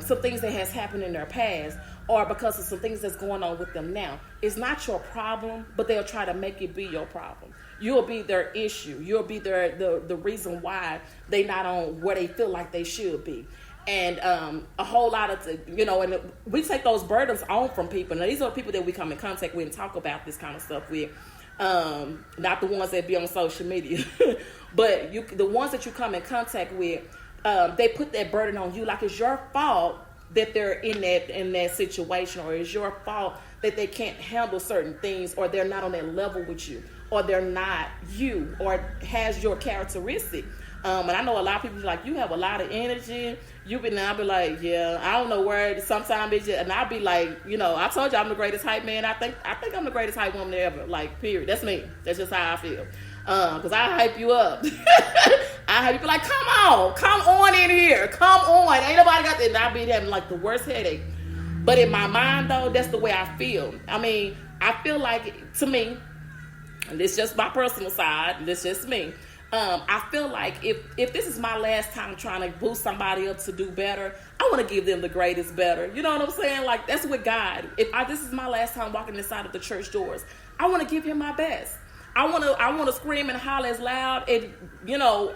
some things that has happened in their past, or because of some things that's going on with them now. It's not your problem, but they'll try to make it be your problem. You'll be their issue. You'll be the reason why they not on where they feel like they should be. And a whole lot of, and we take those burdens on from people. Now, these are people that we come in contact with and talk about this kind of stuff with. Not the ones that be on social media, but the ones that you come in contact with, they put that burden on you, like it's your fault that they're in that situation, or it's your fault that they can't handle certain things, or they're not on that level with you, or they're not you, or has your characteristic. And I know a lot of people like, you have a lot of energy. I'll be like, yeah, I don't know where. Sometimes it's just, and I'll be like, I told you I'm the greatest hype man. I think I'm the greatest hype woman ever. Like, period. That's me. That's just how I feel. Because I hype you up. I hype you like, come on in here. Come on. Ain't nobody got that. And I'll be having like the worst headache. But in my mind, though, that's the way I feel. I mean, I feel like, to me, and this is just my personal side, this is just me. I feel like if this is my last time trying to boost somebody up to do better, I want to give them the greatest better. You know what I'm saying? Like, that's with God. This is my last time walking inside of the church doors, I want to give him my best. I want to scream and holler as loud and,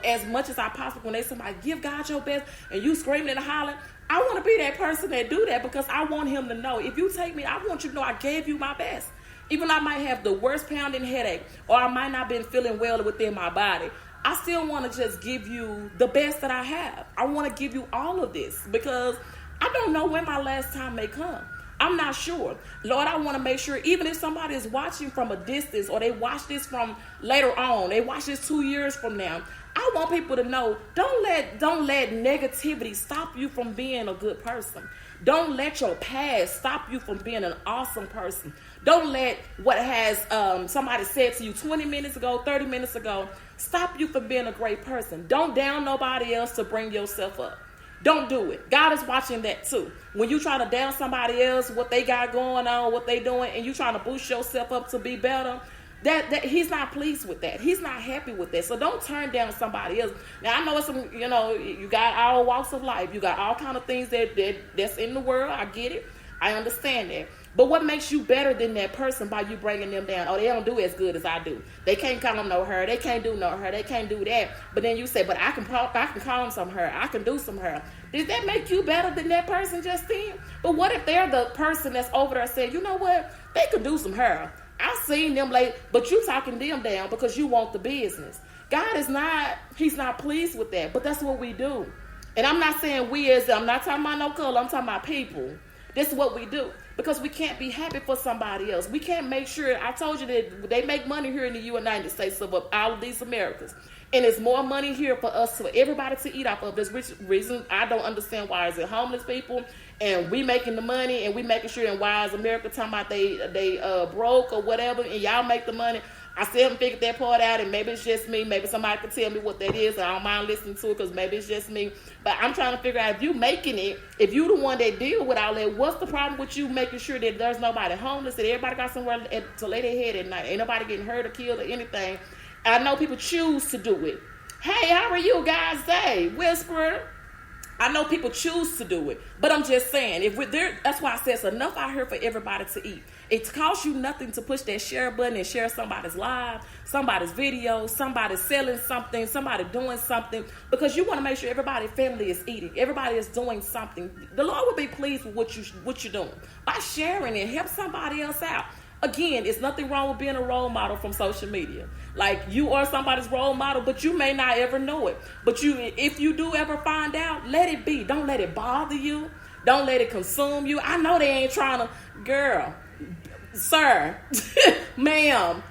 as much as I possibly, when they somebody give God your best and you screaming and hollering, I want to be that person that do that, because I want him to know, if you take me, I want you to know I gave you my best. Even though I might have the worst pounding headache, or I might not been feeling well within my body, I still want to just give you the best that I have. I want to give you all of this, because I don't know when my last time may come. I'm not sure. Lord, I want to make sure, even if somebody is watching from a distance, or they watch this from later on, they watch this 2 years from now, I want people to know, don't let negativity stop you from being a good person. Don't let your past stop you from being an awesome person. Don't let what has somebody said to you 20 minutes ago, 30 minutes ago, stop you from being a great person. Don't down nobody else to bring yourself up. Don't do it. God is watching that too. When you try to down somebody else, what they got going on, what they doing, and you trying to boost yourself up to be better, that he's not pleased with that. He's not happy with that. So don't turn down somebody else. Now I know it's some, you got all walks of life. You got all kind of things that's in the world. I get it. I understand that. But what makes you better than that person by you bringing them down? Oh, they don't do as good as I do. They can't call them no her. They can't do no her. They can't do that. But then you say, but I can call them some her. I can do some her. Does that make you better than that person just then? But what if they're the person that's over there saying, you know what? They could do some her. I've seen them late, but you talking them down because you want the business. God is not, he's not pleased with that. But that's what we do. And I'm not saying I'm not talking about no color. I'm talking about people. This is what we do. Because we can't be happy for somebody else. We can't make sure. I told you that they make money here in the United States of all of these Americas. And it's more money here for us, for everybody to eat off of. There's reason I don't understand why is it homeless people and we making the money and we making sure, and why is America talking about they broke or whatever and y'all make the money. I still haven't figured that part out, and maybe it's just me. Maybe somebody can tell me what that is. I don't mind listening to it because maybe it's just me. But I'm trying to figure out, if you making it, if you the one that deal with all that, what's the problem with you making sure that there's nobody homeless, that everybody got somewhere to lay their head at night, ain't nobody getting hurt or killed or anything. I know people choose to do it. Hey, how are you guys today? Whisper. I know people choose to do it, but I'm just saying, if we're there, that's why I said it's enough out here for everybody to eat. It costs you nothing to push that share button and share somebody's live, somebody's video, somebody selling something, somebody doing something, because you want to make sure everybody's family is eating, everybody is doing something. The Lord will be pleased with what you're doing by sharing it. Help somebody else out. Again, it's nothing wrong with being a role model from social media. Like, you are somebody's role model, but you may not ever know it. But if you do ever find out, let it be. Don't let it bother you. Don't let it consume you. I know they ain't trying to, girl, sir, ma'am,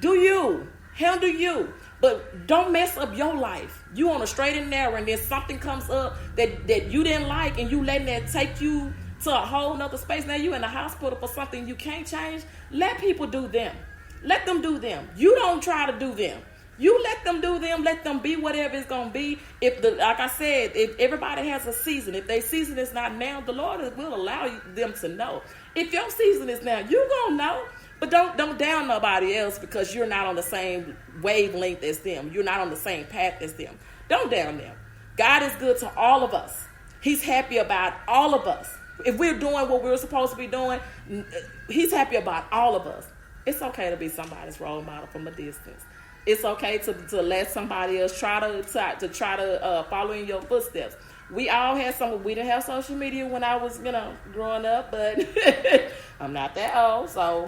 do you. Handle you. But don't mess up your life. You on a straight and narrow, and then something comes up that you didn't like, and you letting that take you to a whole nother space. Now you in the hospital for something you can't change. Let people do them. Let them do them. You don't try to do them. You let them do them. Let them be whatever it's gonna be. Like I said, if everybody has a season, if their season is not now, the Lord will allow them to know. If your season is now, you gonna know. But don't down nobody else because you're not on the same wavelength as them. You're not on the same path as them. Don't down them. God is good to all of us. He's happy about all of us. If we're doing what we're supposed to be doing, he's happy about all of us. It's okay to be somebody's role model from a distance. It's okay to let somebody else try to follow in your footsteps. We all had some. We didn't have social media when I was, growing up, but I'm not that old, so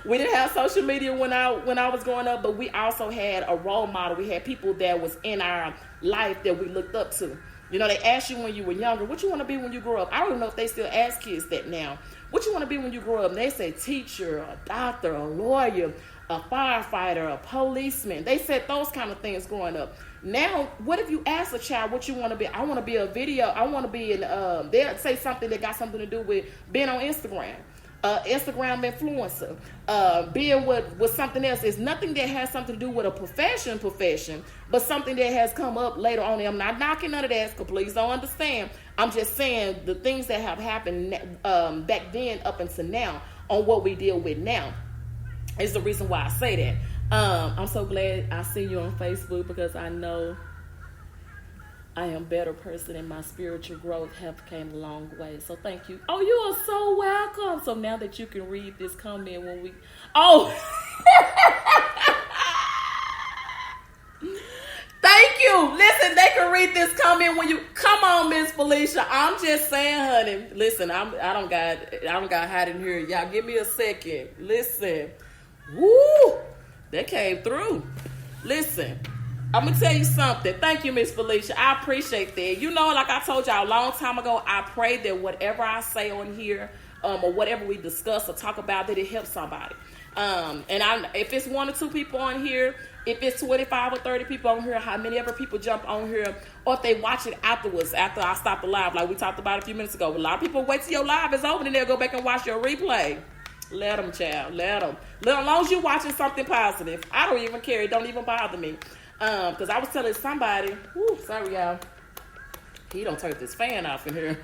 we didn't have social media when I was growing up. But we also had a role model. We had people that was in our life that we looked up to. They asked you when you were younger, what you want to be when you grow up? I don't know if they still ask kids that now. What you want to be when you grow up? And they say teacher, a doctor, a lawyer, a firefighter, a policeman. They said those kind of things growing up. Now, what if you ask a child what you want to be? I want to be a video. I want to be they'll say something that got something to do with being on Instagram. Instagram influencer, being with something else. It's nothing that has something to do with a profession, but something that has come up later on. I'm not knocking none of that, because please don't understand. I'm just saying the things that have happened back then up until now on what we deal with now is the reason why I say that. I'm so glad I see you on Facebook, because I know I am a better person, and my spiritual growth have came a long way. So thank you. Oh, you are so welcome. So now that you can read this comment when we... Oh! Thank you. Listen, they can read this comment when you... Come on, Miss Felicia. I'm just saying, honey. Listen, I don't got hot in here. Y'all give me a second. Listen. Woo! That came through. Listen. I'm going to tell you something. Thank you, Miss Felicia. I appreciate that. Like I told y'all a long time ago, I pray that whatever I say on here, or whatever we discuss or talk about, that it helps somebody. If it's one or two people on here, if it's 25 or 30 people on here, how many ever people jump on here, or if they watch it afterwards, after I stop the live, like we talked about a few minutes ago. A lot of people wait till your live is over and they'll go back and watch your replay. Let them, child. Let them. As long as you're watching something positive, I don't even care. It don't even bother me. Because I was telling somebody, sorry y'all, he don't turn this fan off in here.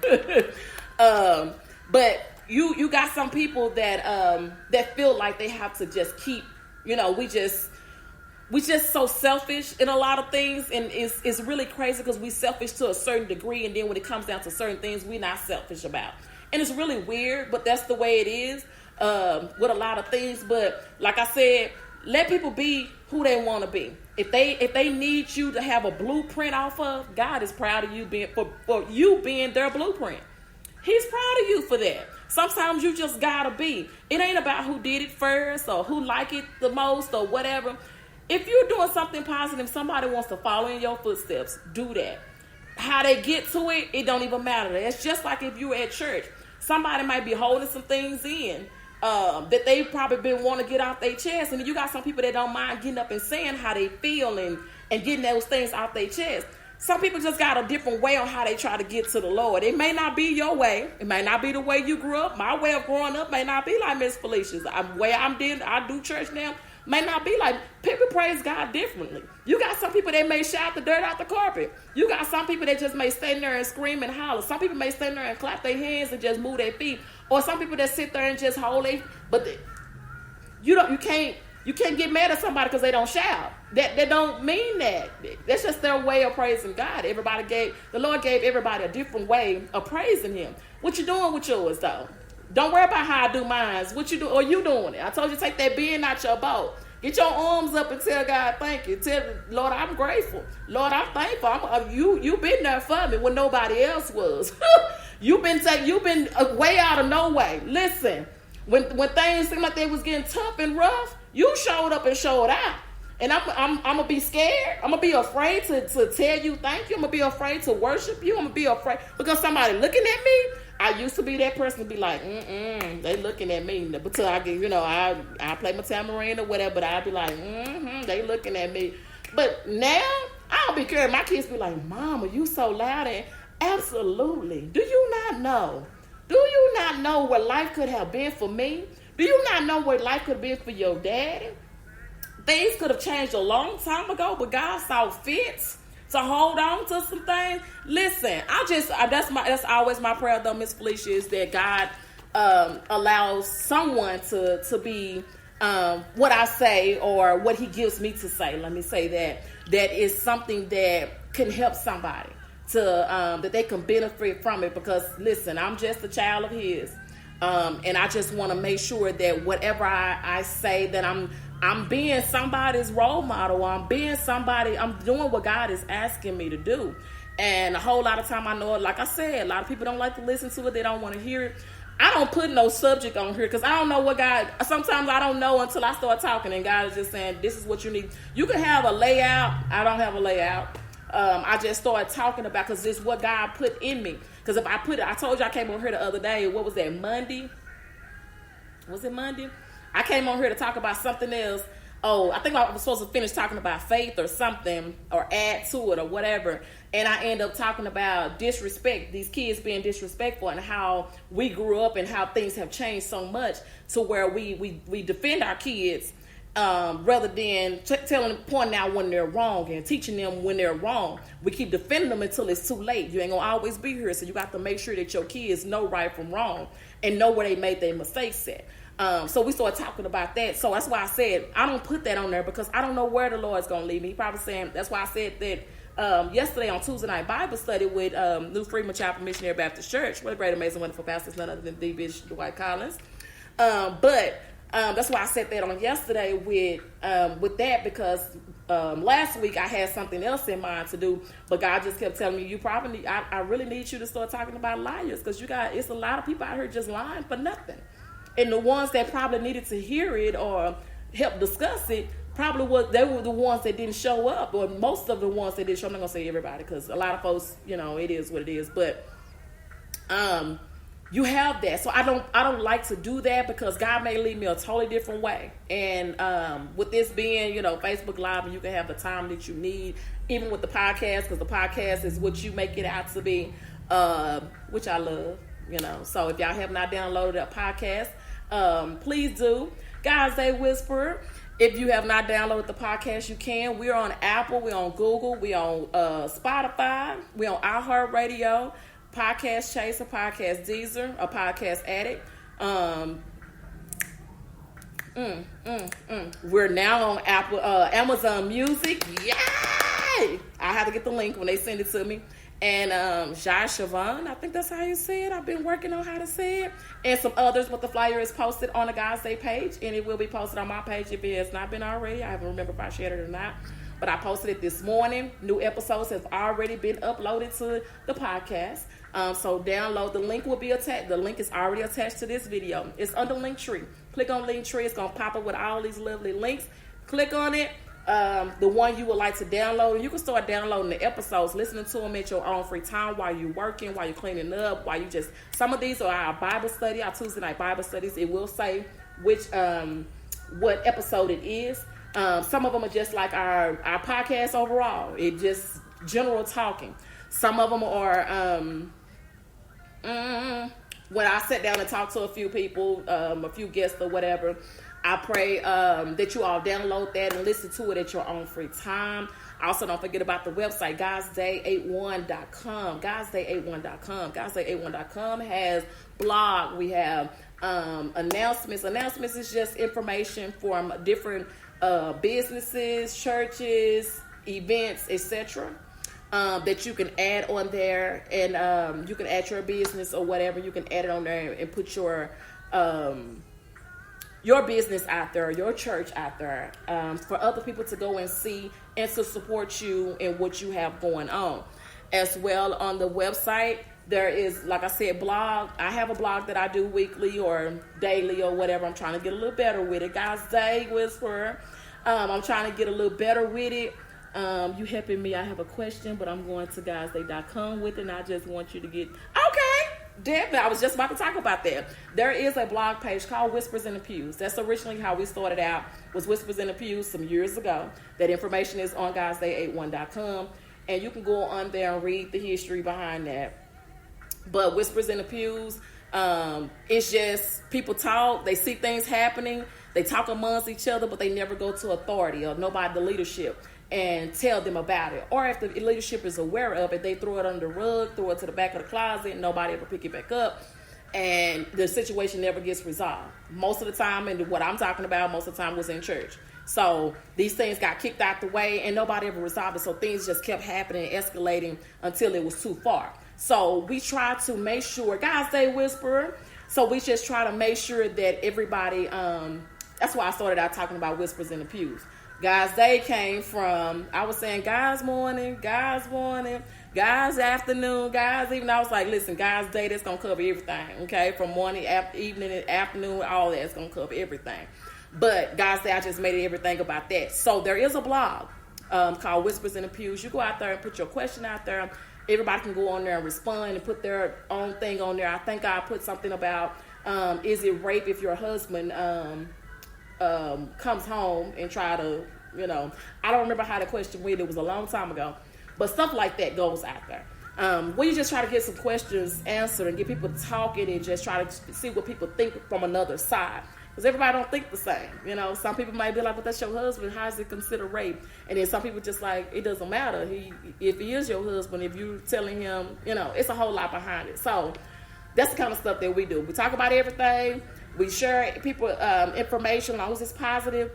But you got some people that feel like they have to just keep, we just so selfish in a lot of things, and it's really crazy because we selfish to a certain degree, and then when it comes down to certain things, we're not selfish about. And it's really weird, but that's the way it is with a lot of things. But like I said, let people be who they want to be. If they need you to have a blueprint off of, God is proud of you for you being their blueprint. He's proud of you for that. Sometimes you just gotta be. It ain't about who did it first or who like it the most or whatever. If you're doing something positive, somebody wants to follow in your footsteps, do that. How they get to it, it don't even matter. It's just like if you were at church. Somebody might be holding some things in that they probably been want to get off their chest. And then you got some people that don't mind getting up and saying how they feel and getting those things off their chest. Some people just got a different way on how they try to get to the Lord. It may not be your way. It may not be the way you grew up. My way of growing up may not be like Miss Felicia's. I do church now may not be like. People praise God differently. You got some people that may shout the dirt out the carpet. You got some people that just may stand there and scream and holler. Some people may stand there and clap their hands and just move their feet. Or some people that sit there and just hold you can't get mad at somebody because they don't shout. That don't mean that. That's just their way of praising God. The Lord gave everybody a different way of praising Him. What you doing with yours though? Don't worry about how I do mine. What you do, or you doing it? I told you take that being out your boat. Get your arms up and tell God thank you. Tell Lord I'm grateful. Lord I'm thankful. You been there for me when nobody else was. You've been way out of no way. Listen, when things seemed like they was getting tough and rough, you showed up and showed out. And I'm gonna be scared. I'm gonna be afraid to tell you thank you. I'm gonna be afraid to worship you. I'm gonna be afraid because somebody looking at me. I used to be that person to be like, they looking at me. But till I get, I play my tambourine or whatever, but I'd be like, they looking at me. But now, I don't be caring. My kids be like, Mama, you so loud. And absolutely. Do you not know? Do you not know what life could have been for me? Do you not know what life could have been for your daddy? Things could have changed a long time ago, but God saw fit to hold on to some things. Listen, that's always my prayer though, Miss Felicia, is that God allows someone to be what I say or what He gives me to say. Let me say that is something that can help somebody to that they can benefit from it. Because listen, I'm just a child of His, and I just want to make sure that whatever I say, that I'm being somebody's role model. I'm doing what God is asking me to do. And a whole lot of time I know it, like I said, a lot of people don't like to listen to it. They don't want to hear it. I don't put no subject on here because I don't know what God, sometimes I don't know until I start talking and God is just saying, this is what you need. You can have a layout. I don't have a layout. I just started talking about, because this is what God put in me. Because if I put it, I told you I came on here the other day. What was that, Monday? Was it Monday? I came on here to talk about something else. Oh, I think I was supposed to finish talking about faith or something, or add to it or whatever. And I end up talking about disrespect, these kids being disrespectful, and how we grew up and how things have changed so much to where we defend our kids rather than pointing out when they're wrong and teaching them when they're wrong. We keep defending them until it's too late. You ain't gonna always be here, so you got to make sure that your kids know right from wrong and know where they made their mistakes at. So we started talking about that. So that's why I said I don't put that on there, because I don't know where the Lord's going to lead me. He probably saying, that's why I said that yesterday on Tuesday night Bible study with New Freeman Chapel Missionary Baptist Church. What a great, amazing, wonderful pastor, none other than D. Bishop Dwight Collins. But that's why I said that on yesterday with that, because last week I had something else in mind to do, but God just kept telling me, I really need you to start talking about liars, because it's a lot of people out here just lying for nothing. And the ones that probably needed to hear it or help discuss it, they were the ones that didn't show up, or most of the ones that didn't show up. I'm not going to say everybody, because a lot of folks, it is what it is. But you have that. So I don't like to do that because God may lead me a totally different way. And with this being, Facebook Live, and you can have the time that you need, even with the podcast, because the podcast is what you make it out to be, which I love. So if y'all have not downloaded a podcast, please do. God's Day Whisperer. If you have not downloaded the podcast, you can. We're on Apple, we're on Google, we're on Spotify, we're on iHeartRadio, Podcast Chaser, Podcast Deezer, a Podcast Addict. We're now on Apple, Amazon Music. Yay! I have to get the link when they send it to me. And Siobhan, I think that's how you say it. I've been working on how to say it. And some others, but the flyer is posted on the God's Day page, and it will be posted on my page if it has not been already. I haven't remembered if I shared it or not. But I posted it this morning. New episodes have already been uploaded to the podcast. So download. The link will be attached. The link is already attached to this video. It's under Linktree. Click on Linktree. It's going to pop up with all these lovely links. Click on it. The one you would like to download, and you can start downloading the episodes, listening to them at your own free time while you're working, while you're cleaning up, while you just, some of these are our Bible study, our Tuesday night Bible studies. It will say which, what episode it is. Some of them are just like our podcast overall. It just general talking. Some of them are, when I sit down and talk to a few people, a few guests or whatever, I pray that you all download that and listen to it at your own free time. Also, don't forget about the website, godsday81.com. Godsday81.com. Godsday81.com has blog. We have announcements. Announcements is just information from different businesses, churches, events, etc. That you can add on there, and you can add your business or whatever. You can add it on there and put your business out there, your church out there, for other people to go and see and to support you in what you have going on. As well, on the website, there is, like I said, blog. I have a blog that I do weekly or daily or whatever. I'm trying to get a little better with it. God's Day Whisperer. I'm trying to get a little better with it. You helping me. I have a question, but I'm going to godsday.com with it, and I just want you to get, okay. Definitely, I was just about to talk about that. There is a blog page called Whispers in the Pews. That's originally how we started out, was Whispers in the Pews some years ago. That information is on godsday81.com, and you can go on there and read the history behind that. But Whispers in the Pews, it's just people talk, they see things happening, they talk amongst each other, but they never go to authority or nobody, the leadership, and tell them about it. Or if the leadership is aware of it, they throw it under the rug, throw it to the back of the closet, and nobody ever pick it back up, and the situation never gets resolved. Most of the time, and what I'm talking about, most of the time was in church. So these things got kicked out the way, and nobody ever resolved it, so things just kept happening, escalating until it was too far. So we try to make sure, God's Day Whisperer, so we just try to make sure that everybody, that's why I started out talking about Whispers in the Pews. God's Day came from, I was saying God's morning, God's afternoon, God's evening. I was like, listen, God's Day, that's going to cover everything, okay? From morning, evening, and afternoon, all that's going to cover everything. But God's Day, I just made everything about that. So there is a blog called Whispers in the Pews. You go out there and put your question out there. Everybody can go on there and respond and put their own thing on there. I think I put something about, is it rape if your husband comes home and try to, I don't remember how the question went. It was a long time ago. But stuff like that goes out there. We just try to get some questions answered and get people talking and just try to see what people think from another side. Because everybody don't think the same. Some people might be like, but that's your husband. How is it considered rape? And then some people just like, it doesn't matter. If he is your husband, if you're telling him, it's a whole lot behind it. So that's the kind of stuff that we do. We talk about everything. We share people information as long as it's positive.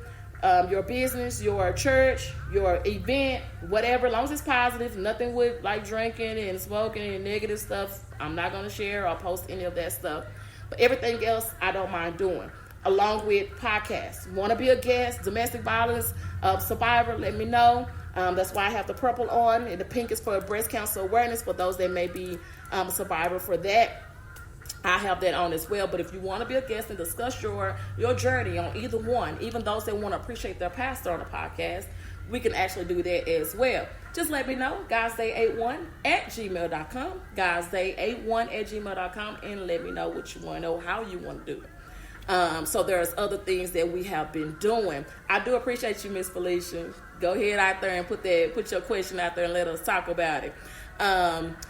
Your business, your church, your event, whatever, as long as it's positive, nothing with like drinking and smoking and negative stuff. I'm not going to share or post any of that stuff. But everything else, I don't mind doing. Along with podcasts. Want to be a guest, domestic violence survivor, let me know. That's why I have the purple on, and the pink is for breast cancer awareness for those that may be a survivor for that. I have that on as well. But if you want to be a guest and discuss your journey on either one, even those that want to appreciate their pastor on the podcast, we can actually do that as well. Just let me know, guysday81@gmail.com, guysday81@gmail.com, and let me know what you want to know, how you want to do it. So there's other things that we have been doing. I do appreciate you, Miss Felicia. Go ahead out there and put your question out there and let us talk about it.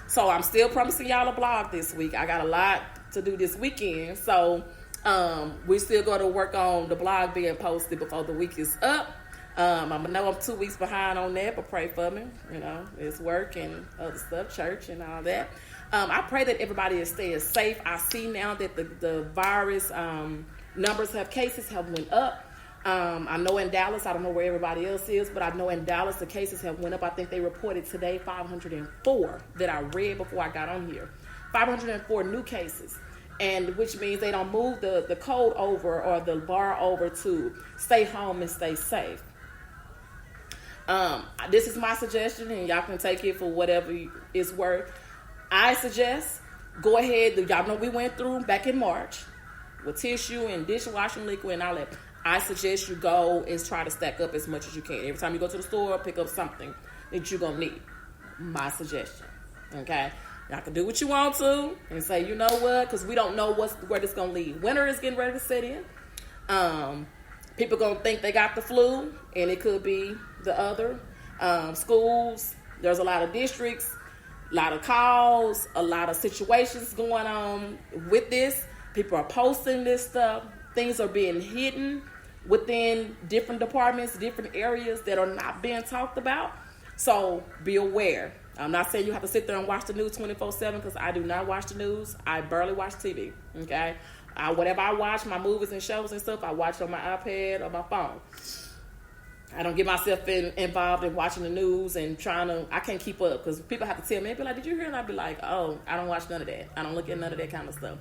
So I'm still promising y'all a blog this week. I got a lot to do this weekend. So we still going to work on the blog being posted before the week is up. I know I'm 2 weeks behind on that, but pray for me. You know, it's work and other stuff, church and all that. I pray that everybody is staying safe. I see now that the virus cases have went up. I know in Dallas, I don't know where everybody else is, but I know in Dallas the cases have went up. I think they reported today 504 that I read before I got on here. 504 new cases. And which means they don't move the code over or the bar over to stay home and stay safe. This is my suggestion, and y'all can take it for whatever it's worth. I suggest go ahead. Y'all know we went through back in March with tissue and dishwashing liquid and all that. I suggest you go and try to stack up as much as you can. Every time you go to the store, pick up something that you're going to need. My suggestion. Okay? Y'all can do what you want to and say, you know what? Because we don't know where this going to lead. Winter is getting ready to set in. People going to think they got the flu, and it could be the other. Schools, there's a lot of districts, a lot of calls, a lot of situations going on with this. People are posting this stuff. Things are being hidden within different departments, different areas that are not being talked about. So be aware. I'm not saying you have to sit there and watch the news 24/7 because I do not watch the news. I barely watch TV. Okay, whatever I watch, my movies and shows and stuff, I watch on my iPad or my phone. I don't get myself involved in watching the news and I can't keep up because people have to tell me, they be like, did you hear? And I'd be like, oh, I don't watch none of that. I don't look at none of that kind of stuff.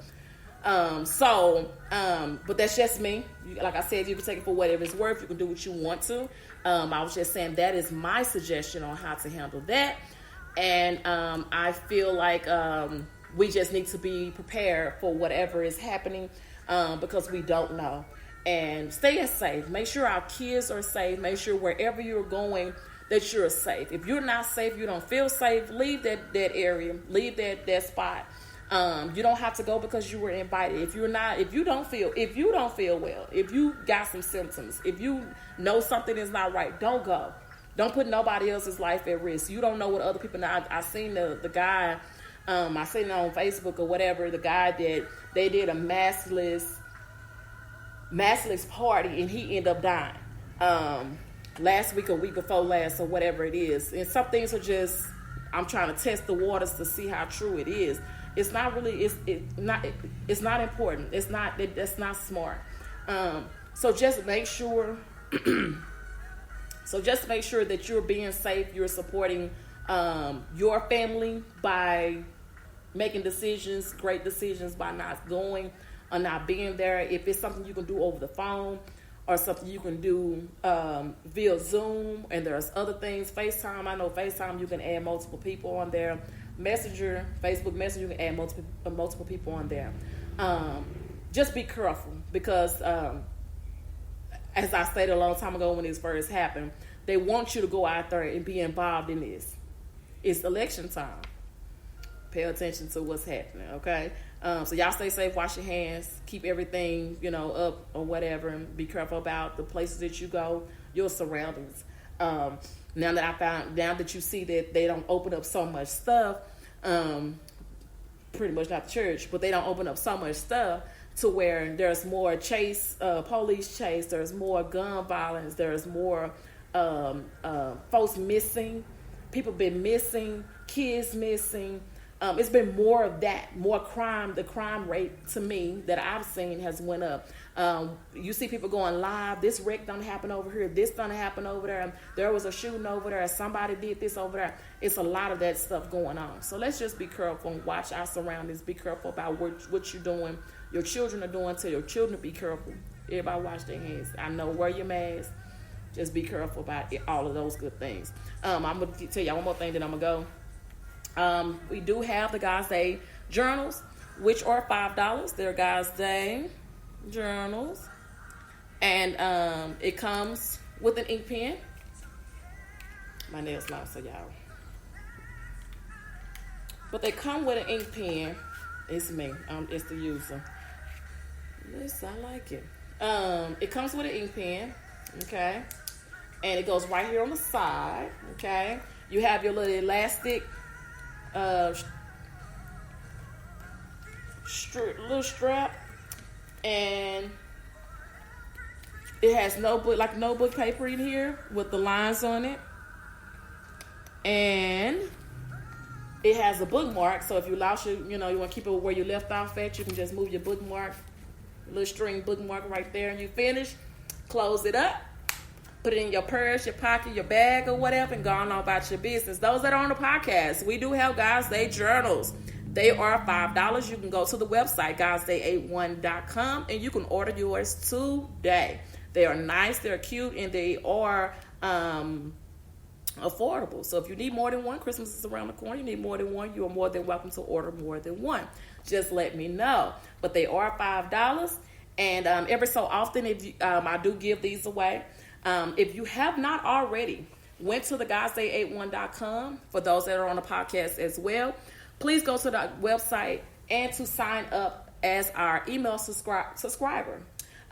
But that's just me. Like I said, you can take it for whatever it's worth. You can do what you want to. I was just saying that is my suggestion on how to handle that. And I feel like we just need to be prepared for whatever is happening because we don't know. And stay safe. Make sure our kids are safe. Make sure wherever you're going that you're safe. If you're not safe, you don't feel safe, leave that area. Leave that spot. You don't have to go because you were invited. If you don't feel well, if you got some symptoms, if you know something is not right, don't go. Don't put nobody else's life at risk. You don't know what other people know. I seen the guy, I seen it on Facebook or whatever, the guy that they did a maskless party and he ended up dying. Last week or week before last or whatever it is. And some things are just, I'm trying to test the waters to see how true it is. It's not really, it's not important. That's not smart. So just make sure that you're being safe. You're supporting your family by making great decisions by not going or not being there. If it's something you can do over the phone or something you can do via Zoom, and there's other things, FaceTime. I know FaceTime, you can add multiple people on there. Messenger, Facebook Messenger, you can add multiple people on there. Just be careful because, as I stated a long time ago when this first happened, they want you to go out there and be involved in this. It's election time. Pay attention to what's happening, okay? So y'all stay safe, wash your hands, keep everything, up or whatever, and be careful about the places that you go, your surroundings. Now that you see that they don't open up so much stuff, pretty much not the church, but they don't open up so much stuff to where there's more police chase, there's more gun violence, there's more folks missing, people been missing, kids missing. It's been more of that, more crime. The crime rate to me that I've seen has went up. You see people going live. This wreck done happen over here. This done happen over there. There was a shooting over there. Somebody did this over there. It's a lot of that stuff going on. So let's just be careful and watch our surroundings. Be careful about what you're doing. Your children are doing. Tell your children to be careful. Everybody wash their hands. I know, wear your mask. Just be careful about all of those good things. I'm going to tell y'all one more thing, then I'm going to go. We do have the God's Day journals, which are $5. They're God's Day journals. And it comes with an ink pen. My nails long, so y'all. But they come with an ink pen. It's me. It's the user. Yes, I like it. It comes with an ink pen. Okay. And it goes right here on the side. Okay. You have your little elastic little strap, and it has notebook paper in here with the lines on it, and it has a bookmark. So if you lost you want to keep it where you left off at, you can just move your bookmark, little string bookmark right there, and you finish. Close it up. Put it in your purse, your pocket, your bag, or whatever, and go on about your business. Those that are on the podcast, we do have God's Day journals. They are $5. You can go to the website, godsday81.com, and you can order yours today. They are nice, they're cute, and they are affordable. So if you need more than one, Christmas is around the corner, you need more than one, you are more than welcome to order more than one. Just let me know. But they are $5, and every so often, if you, I do give these away. If you have not already went to the godsday81.com, for those that are on the podcast as well, please go to the website and to sign up as our email subscriber.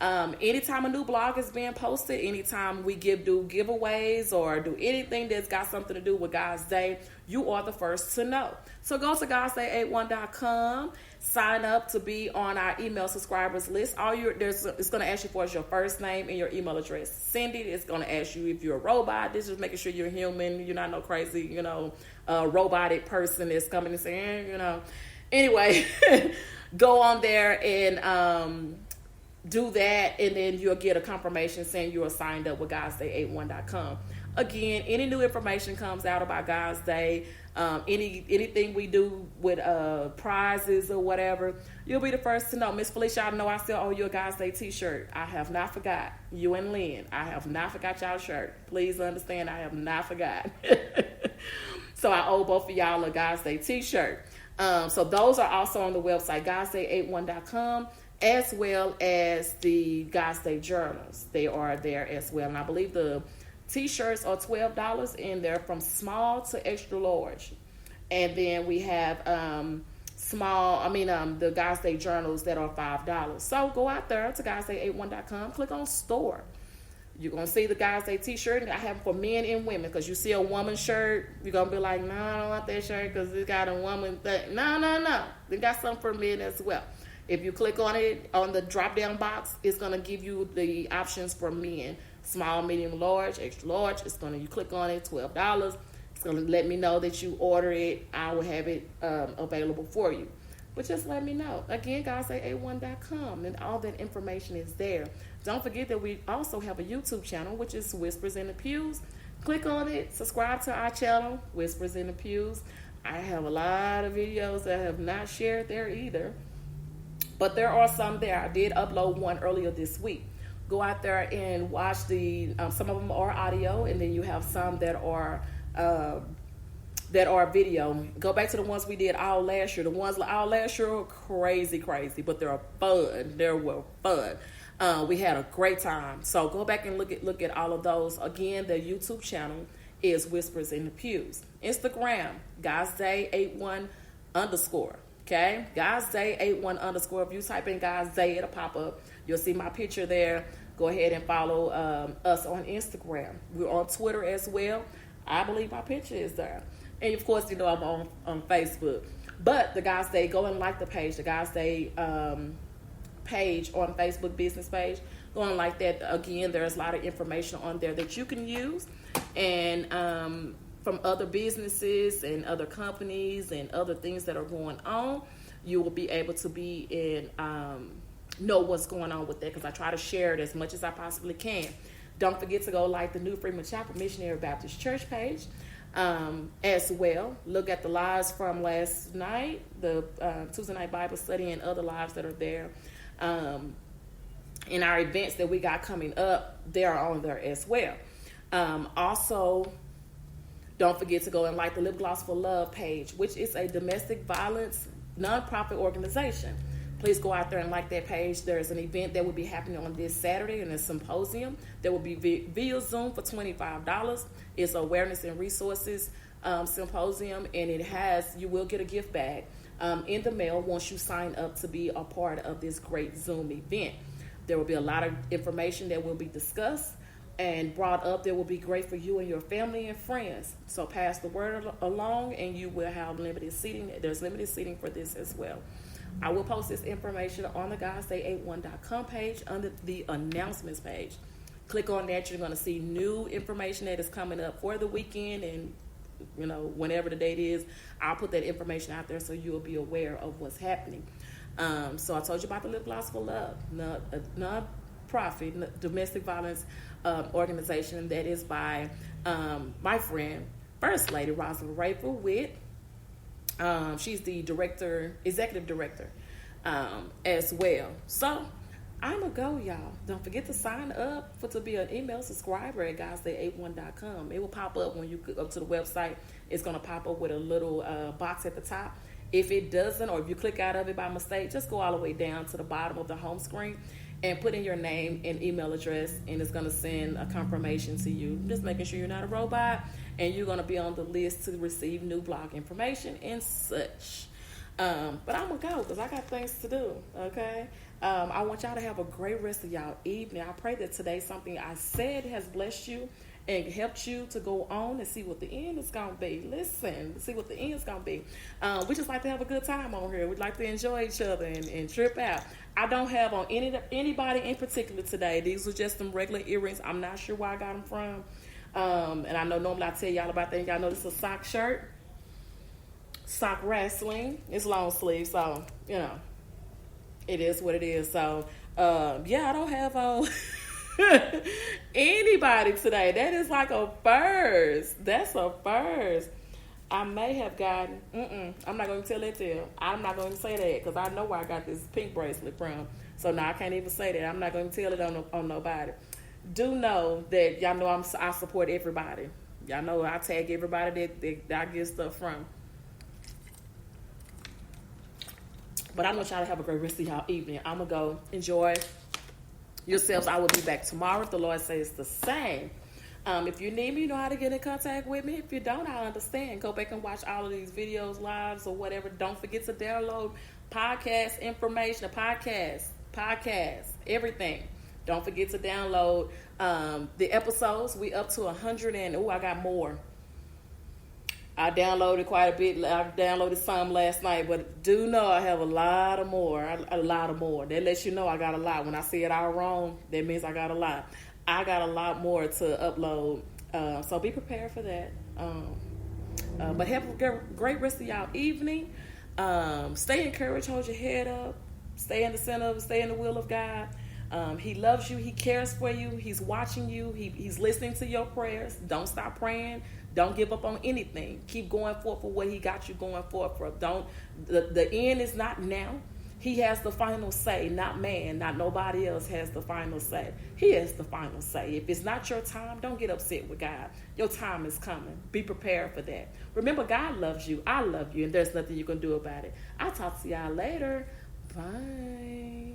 Anytime a new blog is being posted, anytime we do giveaways or do anything that's got something to do with God's Day, you are the first to know. So go to godsday81.com, sign up to be on our email subscribers list. It's going to ask you for is your first name and your email address. Send it. It's going to ask you if you're a robot. This is making sure you're human. You're not no crazy, robotic person that's coming and saying, Anyway, go on there and do that, and then you'll get a confirmation saying you are signed up with godsday81.com. Again, any new information comes out about God's Day, anything we do with prizes or whatever, you'll be the first to know. Miss Felicia, I know I still owe you a God's Day t-shirt. I have not forgot. You and Lynn, I have not forgot y'all shirt. Please understand, I have not forgot. So I owe both of y'all a God's Day t-shirt. So those are also on the website, godsday81.com, as well as the God's Day journals. They are there as well. And I believe the t-shirts are $12, and they're from small to extra large. And then we have the God's Day journals that are $5. So go out there to godsday81.com, click on store. You're going to see the God's Day t-shirt. I have them for men and women, because you see a woman shirt, you're going to be like, no, I don't want that shirt because it's got a woman thing. No. They got something for men as well. If you click on it, on the drop-down box, it's going to give you the options for men. Small, medium, large, extra large. You click on it, $12. It's going to let me know that you order it. I will have it available for you. But just let me know. Again, godsday81.com, and all that information is there. Don't forget that we also have a YouTube channel, which is Whispers in the Pews. Click on it. Subscribe to our channel, Whispers in the Pews. I have a lot of videos that I have not shared there either. But there are some there. I did upload one earlier this week. Go out there and watch some of them are audio, and then you have some that are video. Go back to the ones we did all last year. The ones all last year were crazy, but they're fun. They were fun. We had a great time. So go back and look at all of those. Again, the YouTube channel is Whispers in the Pews. Instagram, God's Day 81_. Okay, God's Day 81_. If you type in God's Day, it'll pop up. You'll see my picture there. Go ahead and follow us on Instagram. We're on Twitter as well. I believe my picture is there. And of course, I'm on Facebook. But the God's Day, go and like the page. The God's Day page on Facebook, business page. Go and like that. Again, there's a lot of information on there that you can use. And from other businesses and other companies and other things that are going on, you will be able to be in know what's going on with that, because I try to share it as much as I possibly can. Don't forget to go like the new Freeman Chapel Missionary Baptist Church page as well. Look at the lives from last night, the Tuesday night Bible study, and other lives that are there. In our events that we got coming up, they are on there as well. Also, don't forget to go and like the Lip Gloss for Love page, which is a domestic violence nonprofit organization. Please go out there and like that page. There's an event that will be happening on this Saturday in a symposium that will be via Zoom for $25. It's awareness and resources symposium, and you will get a gift bag in the mail once you sign up to be a part of this great Zoom event. There will be a lot of information that will be discussed and brought up that will be great for you and your family and friends. So pass the word along, and you will have limited seating. There's limited seating for this as well. I will post this information on the GodSay81.com page under the announcements page. Click on that. You're going to see new information that is coming up for the weekend, and whenever the date is, I'll put that information out there so you'll be aware of what's happening. So I told you about the Lip Gloss for Love, non-profit domestic violence organization that is by my friend, First Lady Rosalind Rayford Witt. She's the executive director as well. So I'm going to go, y'all. Don't forget to sign up to be an email subscriber at GodSay81.com. It will pop up when you go up to the website. It's going to pop up with a little box at the top. If it doesn't, or if you click out of it by mistake, just go all the way down to the bottom of the home screen and put in your name and email address, and it's going to send a confirmation to you. Just making sure you're not a robot, and you're going to be on the list to receive new blog information and such. But I'm going to go because I got things to do, okay? I want y'all to have a great rest of y'all evening. I pray that today something I said has blessed you and helped you to go on and see what the end is going to be. Listen, see what the end is going to be. We just like to have a good time on here. We like to enjoy each other and trip out. I don't have on anybody in particular today. These are just some regular earrings. I'm not sure where I got them from. And I know normally I tell y'all about things. Y'all know this is a sock shirt. Sock wrestling. It's long sleeve, so, it is what it is. So, I don't have on anybody today. That is like a first. That's a first. I may have gotten, I'm not going to tell that to you. I'm not going to say that because I know where I got this pink bracelet from. So now I can't even say that. I'm not going to tell it on nobody. Do know that y'all know I support everybody. Y'all know I tag everybody that I get stuff from. But I want y'all to have a great rest of y'all evening. I'm going to go enjoy yourselves. I will be back tomorrow if the Lord says the same. If you need me, you know how to get in contact with me. If you don't, I understand. Go back and watch all of these videos, lives, or whatever. Don't forget to download podcast information, podcast, everything. Don't forget to download the episodes. We up to 100 and, I got more. I downloaded quite a bit. I downloaded some last night, but do know I have a lot more. That lets you know I got a lot. When I see it all wrong, that means I got a lot. I got a lot more to upload, so be prepared for that. But have a great rest of y'all evening. Stay encouraged, hold your head up, stay in the center, stay in the will of God. He loves you, he cares for you, he's watching you, he's listening to your prayers. Don't stop praying. Don't give up on anything. Keep going forth for what he got you going forth for. The end is not now. He has the final say, not man, not nobody else has the final say. He has the final say. If it's not your time, don't get upset with God. Your time is coming. Be prepared for that. Remember, God loves you. I love you, and there's nothing you can do about it. I'll talk to y'all later. Bye.